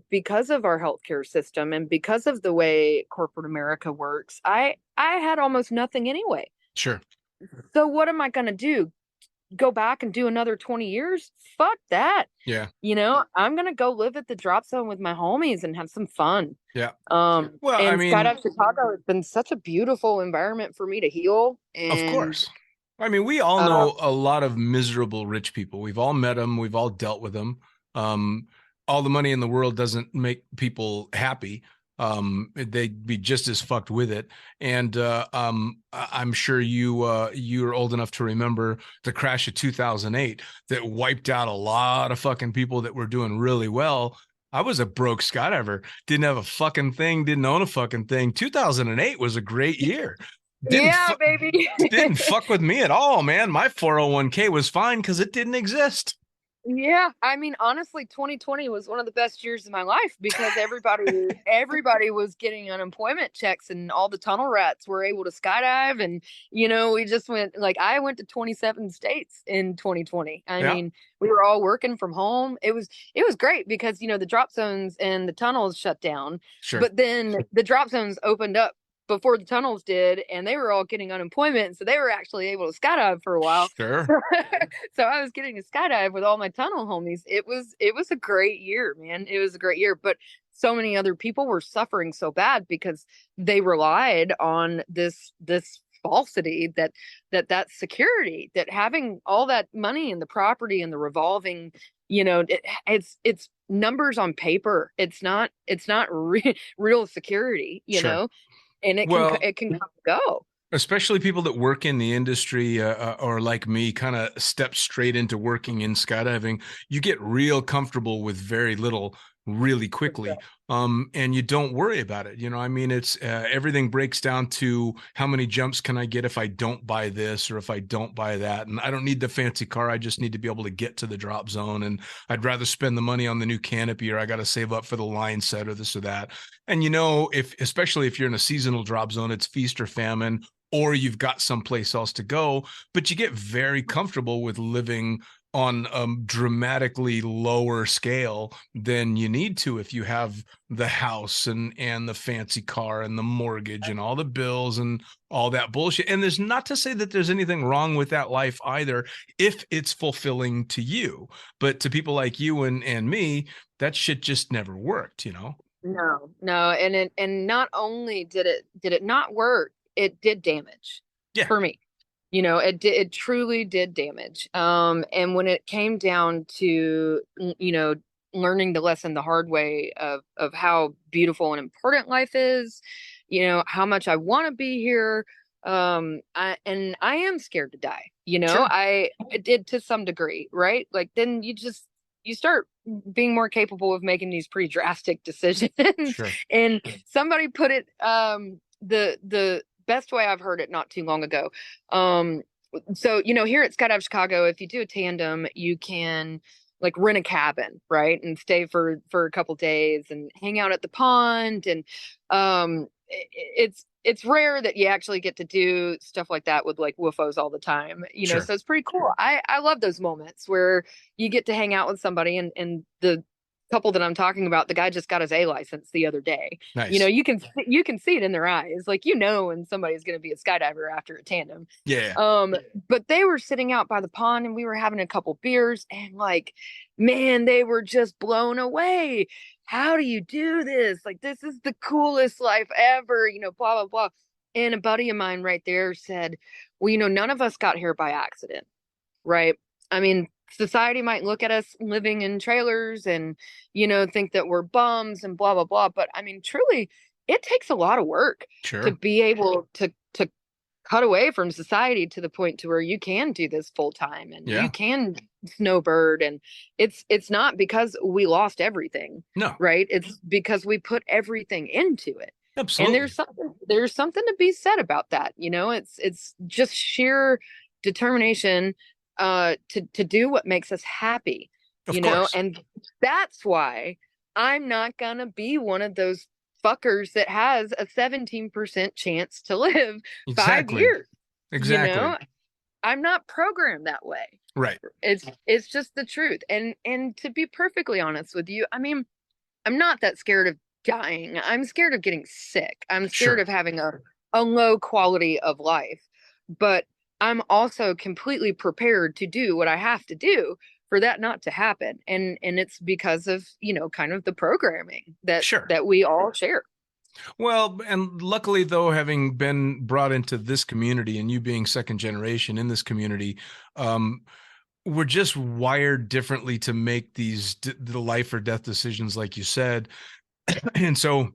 because of our healthcare system and because of the way corporate America works, I had almost nothing anyway. Sure. So what am I going to do? Go back and do another 20 years? Fuck that. Yeah. I'm going to go live at the drop zone with my homies and have some fun. Yeah. Well, I mean, Skydive Chicago has been such a beautiful environment for me to heal. And, of course. I mean, we all know a lot of miserable rich people. We've all met them. We've all dealt with them. All the money in the world doesn't make people happy. They'd be just as fucked with it. And I'm sure you're old enough to remember the crash of 2008 that wiped out a lot of fucking people that were doing really well. I was a broke skydiver, didn't have a fucking thing, didn't own a fucking thing. 2008 was a great year. Baby. Didn't fuck with me at all, man. My 401k was fine because it didn't exist. Yeah, I mean, honestly, 2020 was one of the best years of my life because everybody was getting unemployment checks, and all the tunnel rats were able to skydive, and we just I went to 27 states in 2020. I mean, we were all working from home. It was great because the drop zones and the tunnels shut down, Sure. But then the drop zones opened up before the tunnels did, and they were all getting unemployment, so they were actually able to skydive for a while. Sure. So I was getting to skydive with all my tunnel homies. It was a great year, man. It was a great year, but so many other people were suffering so bad because they relied on this falsity that security, that having all that money and the property and the revolving, it's numbers on paper. It's not real security, Sure. And it can come and go. Especially people that work in the industry or like me, kind of step straight into working in skydiving. You get real comfortable with very little really quickly. And you don't worry about it. I mean, it's everything breaks down to how many jumps can I get if I don't buy this or if I don't buy that. And I don't need the fancy car. I just need to be able to get to the drop zone. And I'd rather spend the money on the new canopy, or I got to save up for the line set or this or that. And especially if you're in a seasonal drop zone, it's feast or famine, or you've got someplace else to go, but you get very comfortable with living on a dramatically lower scale than you need to if you have the house and the fancy car and the mortgage and all the bills and all that bullshit. And there's not to say that there's anything wrong with that life either, if it's fulfilling to you. But to people like you and me, that shit just never worked, No, and not only did it not work, it did damage for me. It truly did damage. And when it came down to, learning the lesson the hard way of how beautiful and important life is, how much I want to be here. I am scared to die, Sure. I did to some degree, right? Like then you start being more capable of making these pretty drastic decisions. Sure. And somebody put it, the best way I've heard it not too long ago. So, here at Skydive Chicago, if you do a tandem, you can like rent a cabin, right? And stay for a couple days and hang out at the pond. And it's rare that you actually get to do stuff like that with like woofos all the time, Sure. so it's pretty cool. I love those moments where you get to hang out with somebody, and the couple that I'm talking about, the guy just got his A license the other day. Nice. You can see it in their eyes, like when somebody's going to be a skydiver after a tandem. Yeah. But they were sitting out by the pond and we were having a couple beers, and like, man, they were just blown away. How do you do this? Like, this is the coolest life ever, blah blah blah. And a buddy of mine right there said, well, none of us got here by accident, right? I mean, society might look at us living in trailers and, think that we're bums and blah, blah, blah. But I mean, truly, it takes a lot of work to be able to cut away from society to the point to where you can do this full time and you can snowbird. And it's not because we lost everything. No. Right. It's because we put everything into it. Absolutely. And there's something to be said about that. It's just sheer determination to do what makes us happy, Of course. and that's why I'm not gonna be one of those fuckers that has a 17% chance to live 5 years. Exactly. I'm not programmed that way. Right. It's just the truth. And to be perfectly honest with you, I mean, I'm not that scared of dying. I'm scared of getting sick. I'm scared of having a low quality of life. But I'm also completely prepared to do what I have to do for that not to happen. And it's because of, kind of the programming that we all share. Well, and luckily though, having been brought into this community and you being second generation in this community, we're just wired differently to make the life or death decisions, like you said. And so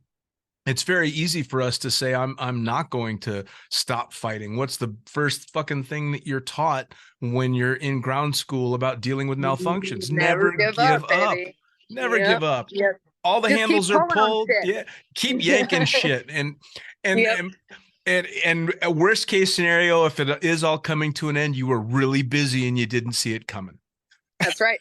it's very easy for us to say, I'm not going to stop fighting. What's the first fucking thing that you're taught when you're in ground school about dealing with malfunctions? Never give up. Baby. Never give up. Yep. All the Just handles are pulled. Yeah. Keep yanking shit. And a worst case scenario, if it is all coming to an end, you were really busy and you didn't see it coming. That's right.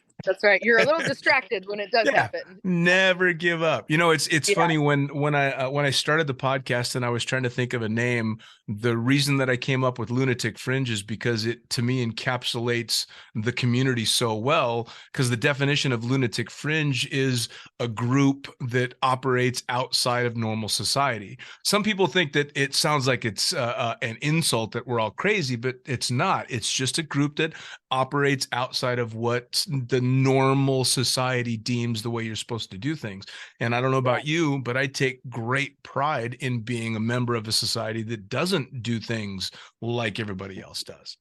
You're a little distracted when it does happen. Never give up. It's funny when I started the podcast and I was trying to think of a name, the reason that I came up with Lunatic Fringe is because it, to me, encapsulates the community so well, because the definition of Lunatic Fringe is a group that operates outside of normal society. Some people think that it sounds like it's an insult that we're all crazy, but it's not. It's just a group that operates outside of what the normal society deems the way you're supposed to do things. And I don't know about you, but I take great pride in being a member of a society that doesn't do things like everybody else does.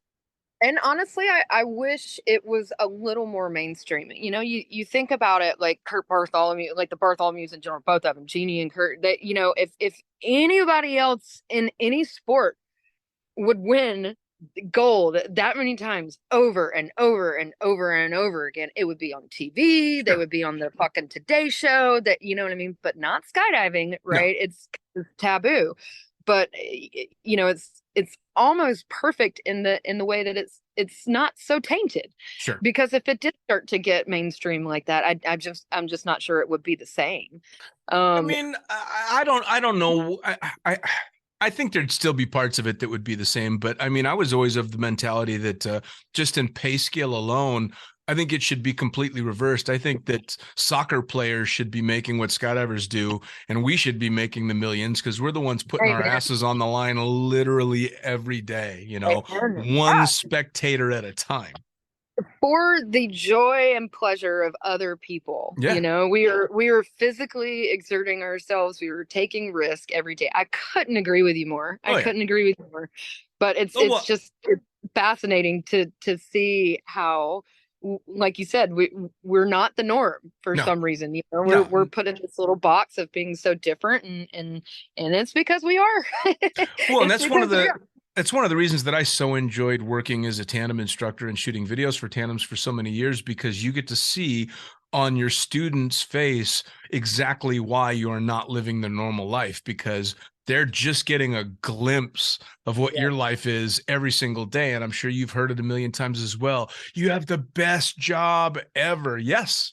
And honestly, I wish it was a little more mainstream. You think about it like Kurt Bartholomew, like the Bartholomew's in general, both of them, Jeannie and Kurt, that, if anybody else in any sport would win gold that many times over and over and over and over again. It would be on TV, they would be on the fucking Today Show, that, you know what I mean, but not skydiving, right? No. It's taboo. But you know, it's almost perfect in the way that it's not so tainted. Sure. Because if it did start to get mainstream like that, I'm just not sure it would be the same. I mean, I don't know. I think there'd still be parts of it that would be the same, but I mean, I was always of the mentality that just in pay scale alone, I think it should be completely reversed. I think that soccer players should be making what skydivers do, and we should be making the millions because we're the ones putting our asses on the line literally every day, you know, one spectator at a time. For the joy and pleasure of other people. Yeah. You know, we are physically exerting ourselves. We were taking risk every day. I couldn't agree with you more. I couldn't agree with you more. But it's just fascinating to see how, like you said, we're not the norm for some reason. You know, we're put in this little box of being so different, and it's because we are. Well, and that's one of the reasons that I so enjoyed working as a tandem instructor and shooting videos for tandems for so many years, because you get to see on your student's face exactly why you're not living the normal life, because they're just getting a glimpse of what your life is every single day. And I'm sure you've heard it a million times as well. You have the best job ever. Yes,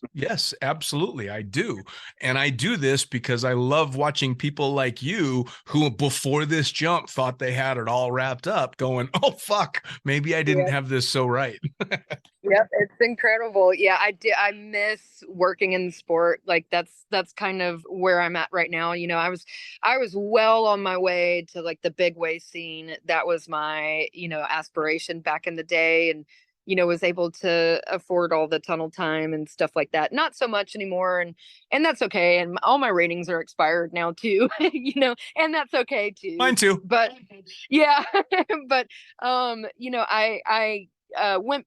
absolutely. I do. And I do this because I love watching people like you who before this jump thought they had it all wrapped up going, oh, fuck, maybe I didn't have this so right. Yep, it's incredible. Yeah, I miss working in the sport. Like that's kind of where I'm at right now. You know, I was well on my way to like the big wave scene. That was my, you know, aspiration back in the day, and you know, was able to afford all the tunnel time and stuff like that. Not so much anymore, and that's okay. And all my ratings are expired now too, you know, and that's okay too. Mine too. But yeah, but you know, I went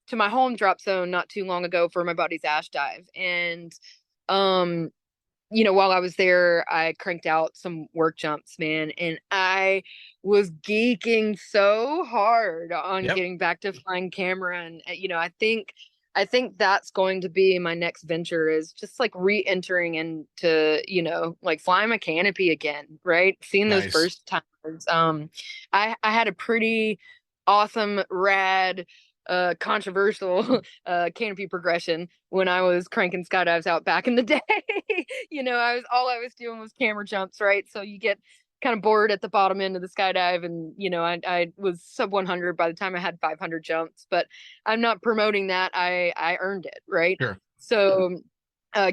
to my home drop zone not too long ago for my buddy's ash dive. And, you know, while I was there, I cranked out some work jumps, man. And I was geeking so hard on getting back to flying camera. And, you know, I think that's going to be my next venture, is just like re-entering into, you know, like flying my canopy again, right? Seeing those first times. I had a pretty awesome, rad, controversial canopy progression when I was cranking skydives out back in the day. You know, all I was doing was camera jumps, right? So you get kind of bored at the bottom end of the skydive, and you know, I was sub 100 by the time I had 500 jumps, but I'm not promoting that. I earned it, right? Sure. So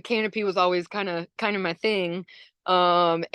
canopy was always kind of my thing. And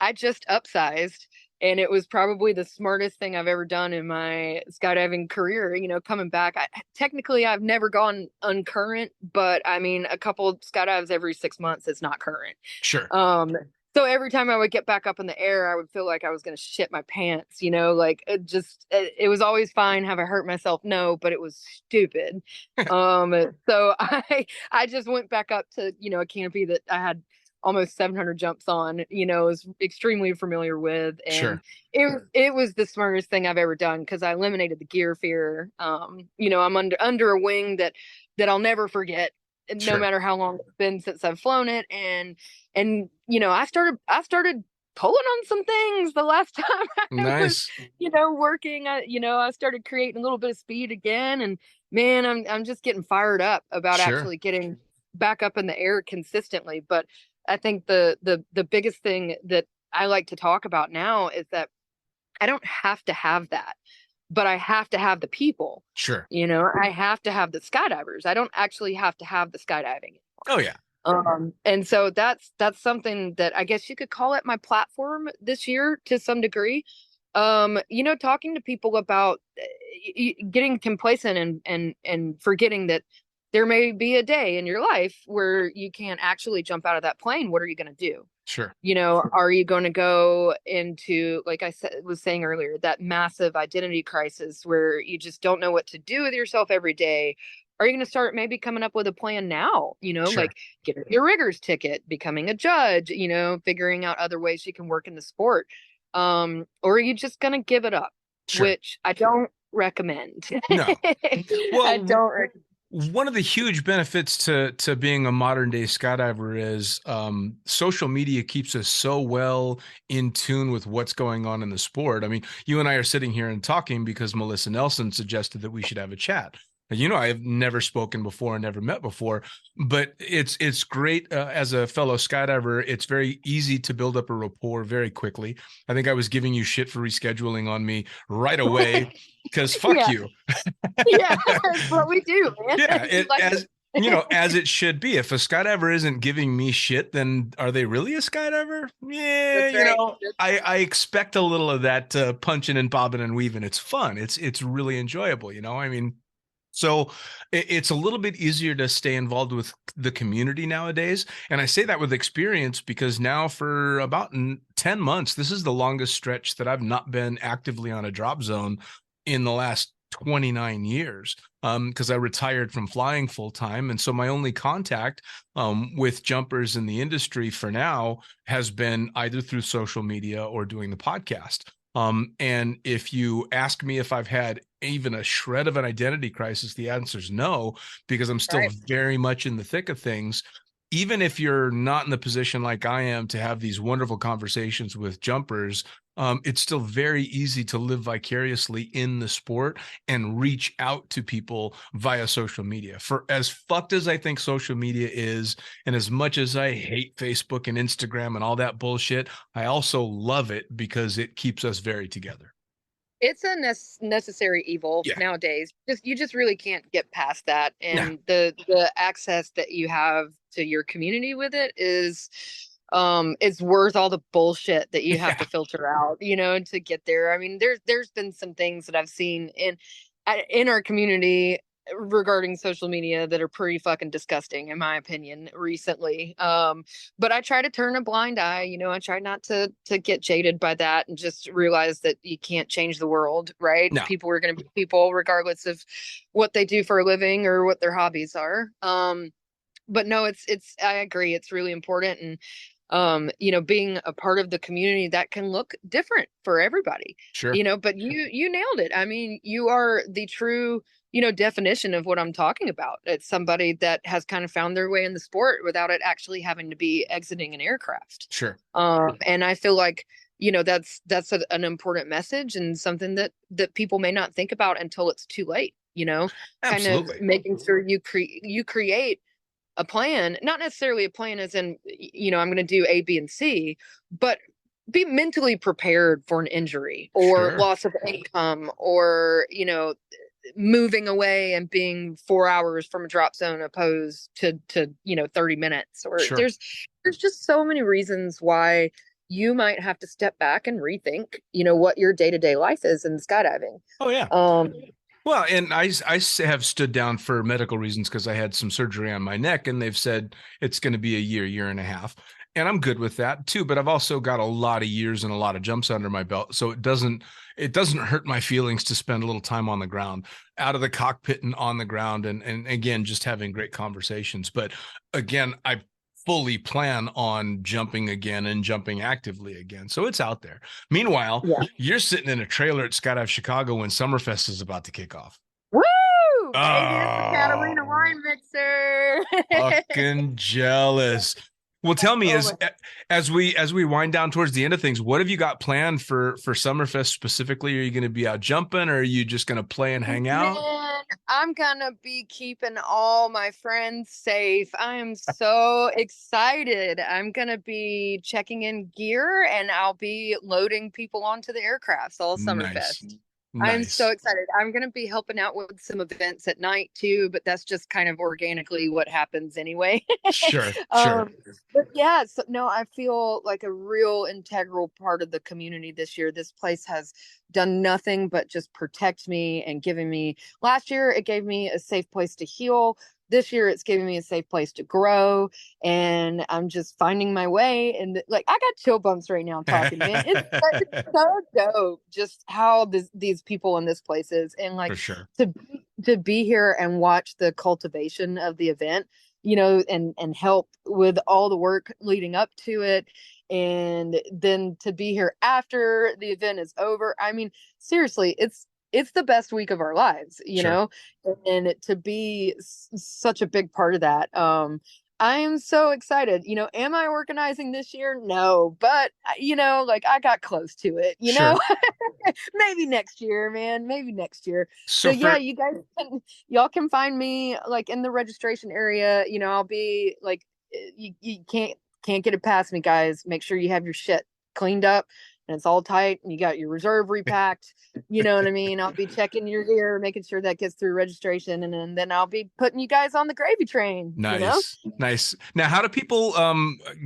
I just upsized. And it was probably the smartest thing I've ever done in my skydiving career. You know, coming back, technically I've never gone uncurrent, but I mean, a couple skydives every 6 months is not current. Sure. So every time I would get back up in the air, I would feel like I was going to shit my pants, you know, like it was always fine. Have I hurt myself? No, but it was stupid. So I just went back up to, you know, a canopy that I had almost 700 jumps on, you know, is extremely familiar with. And it was the smartest thing I've ever done, because I eliminated the gear fear. You know, I'm under a wing that I'll never forget, no matter how long it's been since I've flown it. And you know, I started pulling on some things the last time I was, you know, working. You know, I started creating a little bit of speed again, and man, I'm just getting fired up about actually getting back up in the air consistently. But I think the biggest thing that I like to talk about now is that I don't have to have that, but I have to have the people. Sure. You know, I have to have the skydivers. I don't actually have to have the skydiving anymore. Oh yeah. And so that's something that I guess you could call it my platform this year to some degree. You know, talking to people about getting complacent and forgetting that there may be a day in your life where you can't actually jump out of that plane. What are you going to do? Sure. You know, are you going to go into, like I was saying earlier, that massive identity crisis where you just don't know what to do with yourself every day? Are you going to start maybe coming up with a plan now, you know, like getting your rigger's ticket, becoming a judge, you know, figuring out other ways you can work in the sport? Or are you just going to give it up? Sure. which I don't recommend. No. I Well, don't recommend. one of the huge benefits to being a modern day skydiver is social media keeps us so well in tune with what's going on in the sport. I mean, you and I are sitting here and talking because Melissa Nelson suggested that we should have a chat. You know, I've never spoken before and never met before, but it's great as a fellow skydiver. It's very easy to build up a rapport very quickly. I think I was giving you shit for rescheduling on me right away because fuck Yeah. you. Yeah, that's what we do, man. Yeah, You like as you know, as it should be. If a skydiver isn't giving me shit, then are they really a skydiver? Yeah, That's you right. know, I expect a little of that punching and bobbing and weaving. It's fun. It's really enjoyable. You know, I mean, so it's a little bit easier to stay involved with the community nowadays. And I say that with experience because now for about 10 months, this is the longest stretch that I've not been actively on a drop zone in the last 29 years because I retired from flying full time. And so my only contact with jumpers in the industry for now has been either through social media or doing the podcast. And if you ask me if I've had even a shred of an identity crisis, the answer is no, because I'm still very much in the thick of things. Even if you're not in the position like I am to have these wonderful conversations with jumpers, it's still very easy to live vicariously in the sport and reach out to people via social media. For as fucked as I think social media is, and as much as I hate Facebook and Instagram and all that bullshit, I also love it because it keeps us very together. It's a necessary evil nowadays. You just really can't get past that, and the access that you have to your community with it is it's worth all the bullshit that you have to filter out, you know, to get there. I mean, there's been some things that I've seen in our community regarding social media that are pretty fucking disgusting in my opinion recently. But I try to turn a blind eye, you know. I try not to get jaded by that and just realize that you can't change the world, right? No. People are going to be people regardless of what they do for a living or what their hobbies are. But no, it's I agree, it's really important. And you know, being a part of the community that can look different for everybody. Sure. You know, but you nailed it. I mean, you are the true, you know, definition of what I'm talking about. It's somebody that has kind of found their way in the sport without it actually having to be exiting an aircraft. Sure. And I feel like, you know, that's an important message and something that people may not think about until it's too late, you know. Absolutely. Kind of making sure you create a plan, not necessarily a plan as in, you know, I'm going to do A, B, and C, but be mentally prepared for an injury or loss of income or, you know, moving away and being 4 hours from a drop zone opposed to you know, 30 minutes or there's just so many reasons why you might have to step back and rethink, you know, what your day-to-day life is in skydiving. Oh yeah. Well, and I have stood down for medical reasons because I had some surgery on my neck and they've said it's going to be a year and a half. And I'm good with that too, but I've also got a lot of years and a lot of jumps under my belt. So it doesn't hurt my feelings to spend a little time on the ground, out of the cockpit and on the ground. And again, just having great conversations. But again, I fully plan on jumping again and jumping actively again. So it's out there. Meanwhile, you're sitting in a trailer at Skydive Chicago when Summerfest is about to kick off. Woo! Vegas, the Catalina wine mixer. Fucking jealous. Well, tell me, as we wind down towards the end of things, what have you got planned for Summerfest specifically? Are you going to be out jumping, or are you just going to play and hang out? Man, I'm gonna be keeping all my friends safe. I am so excited. I'm gonna be checking in gear, and I'll be loading people onto the aircrafts all Summerfest. I'm so excited. I'm going to be helping out with some events at night too, but that's just kind of organically what happens anyway. Sure. But yeah, so no, I feel like a real integral part of the community this year. This place has done nothing but just protect me and giving me, last year it gave me a safe place to heal. This year it's giving me a safe place to grow, and I'm just finding my way. And like, I got chill bumps right now talking, man. It's so dope just how these people in this place is, and like, for sure, to be here and watch the cultivation of the event. and help with all the work leading up to it. And then to be here after the event is over. I mean, seriously, it's the best week of our lives, Sure. and to be such a big part of that. I am so excited. Am I organizing this year? No, but like I got close to it, Sure. maybe next year, man, maybe next year. So So yeah, for y'all can find me like in the registration area. I'll be like, you can't get it past me, guys. Make sure you have your shit cleaned up and it's all tight and you got your reserve repacked. You know what I mean? I'll be checking your gear, making sure that gets through registration, and then I'll be putting you guys on the gravy train. nice, nice. Now, how do people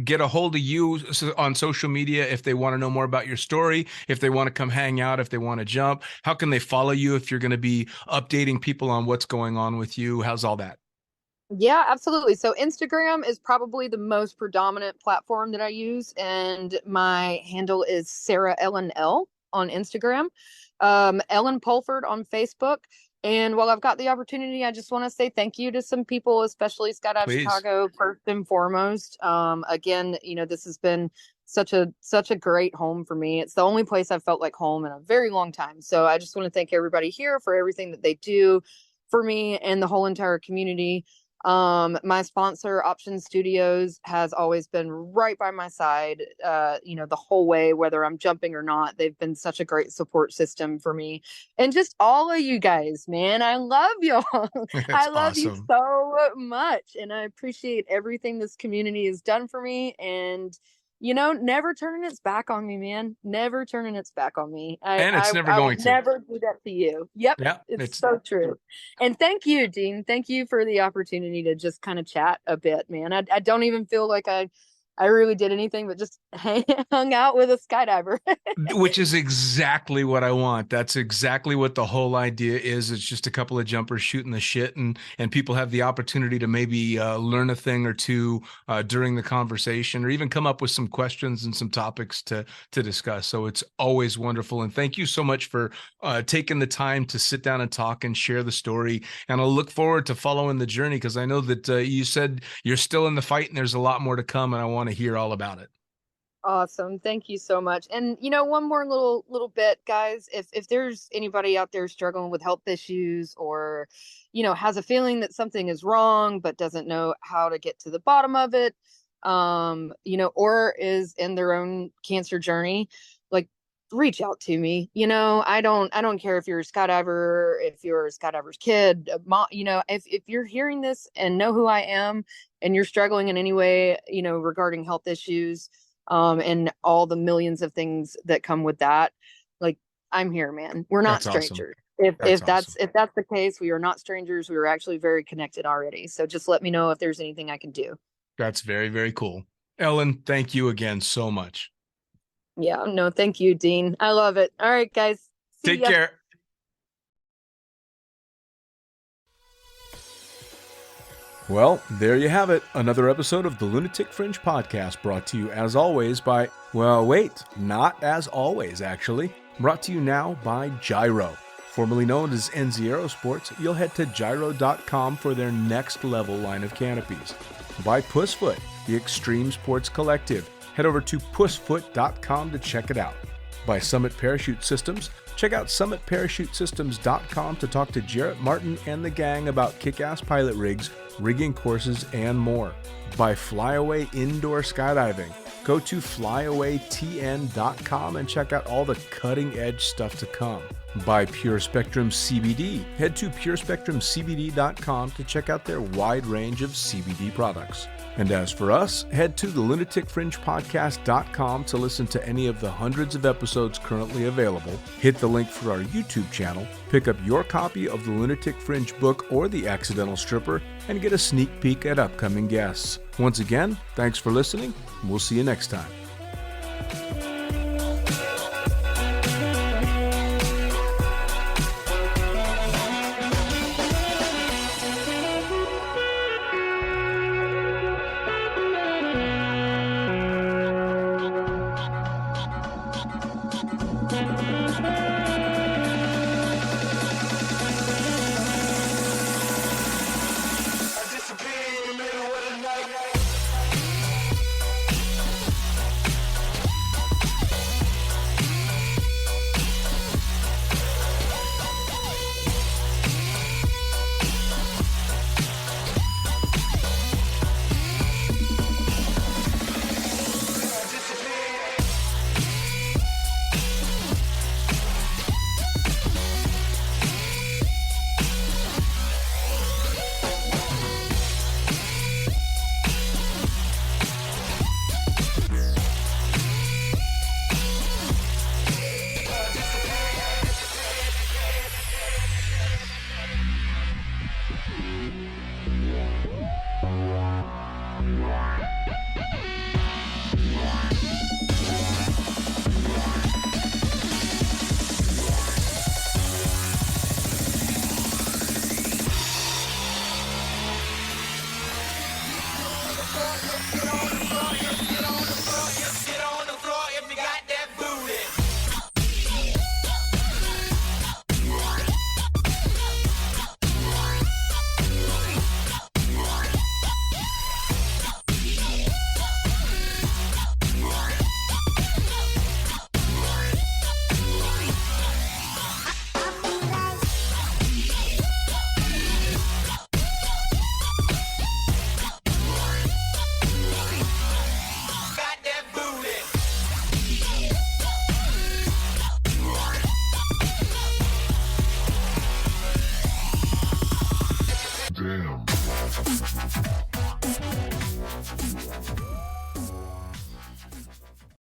get a hold of you on social media if they want to know more about your story, if they want to come hang out, if they want to jump? How can they follow you if you're going to be updating people on what's going on with you? How's all that? Yeah, absolutely. So Instagram is probably the most predominant platform that I use, and my handle is Sarah Ellen L on Instagram, Ellen Pulford on Facebook. And while I've got the opportunity, I just want to say thank you to some people, especially Skydive Please. Chicago, first and foremost. Again, this has been such a great home for me. It's the only place I've felt like home in a very long time. So I just want to thank everybody here for everything that they do for me and the whole entire community. My sponsor, Option Studios, has always been right by my side, the whole way, whether I'm jumping or not. They've been such a great support system for me. And just all of you guys, man, I love y'all. That's I love you awesome. so much. And I appreciate everything this community has done for me. And never turning its back on me, man. Never turning its back on me. And it's never I will going to. never do that to you. Yep. Yeah, It's so true. And thank you, Dean. Thank you for the opportunity to just kind of chat a bit, man. I don't even feel like I really did anything but just hung out with a skydiver. which is exactly what I want. That's exactly what the whole idea is. It's just a couple of jumpers shooting the shit, and people have the opportunity to maybe learn a thing or two during the conversation, or even come up with some questions and some topics to discuss. So it's always wonderful. And thank you so much for taking the time to sit down and talk and share the story. And I'll look forward to following the journey, because I know that you said you're still in the fight and there's a lot more to come, and I want to hear all about it. Awesome. Thank you so much. And one more little bit, guys, if there's anybody out there struggling with health issues, or has a feeling that something is wrong but doesn't know how to get to the bottom of it, or is in their own cancer journey, like, reach out to me. I don't care if you're a skydiver, if you're a skydiver's kid, mom, if you're hearing this and know who I am, and you're struggling in any way, regarding health issues, and all the millions of things that come with that, like, I'm here, man. We're not That's awesome. strangers. If that's the case, we are not strangers. We are actually very connected already. So just let me know if there's anything I can do. That's very, very cool. Ellen, thank you again so much. Yeah, no, thank you, Dean. I love it. All right, guys. See Take ya. care. Well, there you have it. Another episode of the Lunatic Fringe podcast, brought to you as always by, well, wait, not as always, actually. Brought to you now by Gyro. Formerly known as NZ Aerosports, you'll head to gyro.com for their next level line of canopies. By Pussfoot, the Extreme Sports Collective. Head over to pussfoot.com to check it out. By Summit Parachute Systems, check out summitparachutesystems.com to talk to Jarrett Martin and the gang about kick-ass pilot rigs, rigging courses, and more. By Flyaway Indoor Skydiving, go to flyawaytn.com and check out all the cutting-edge stuff to come. By Pure Spectrum CBD, head to purespectrumcbd.com to check out their wide range of CBD products. And as for us, head to the lunaticfringepodcast.com to listen to any of the hundreds of episodes currently available, hit the link for our YouTube channel, pick up your copy of the Lunatic Fringe book or The Accidental Stripper, and get a sneak peek at upcoming guests. Once again, thanks for listening, and we'll see you next time. I disappear in the middle Get on the floor, get on the floor, get on the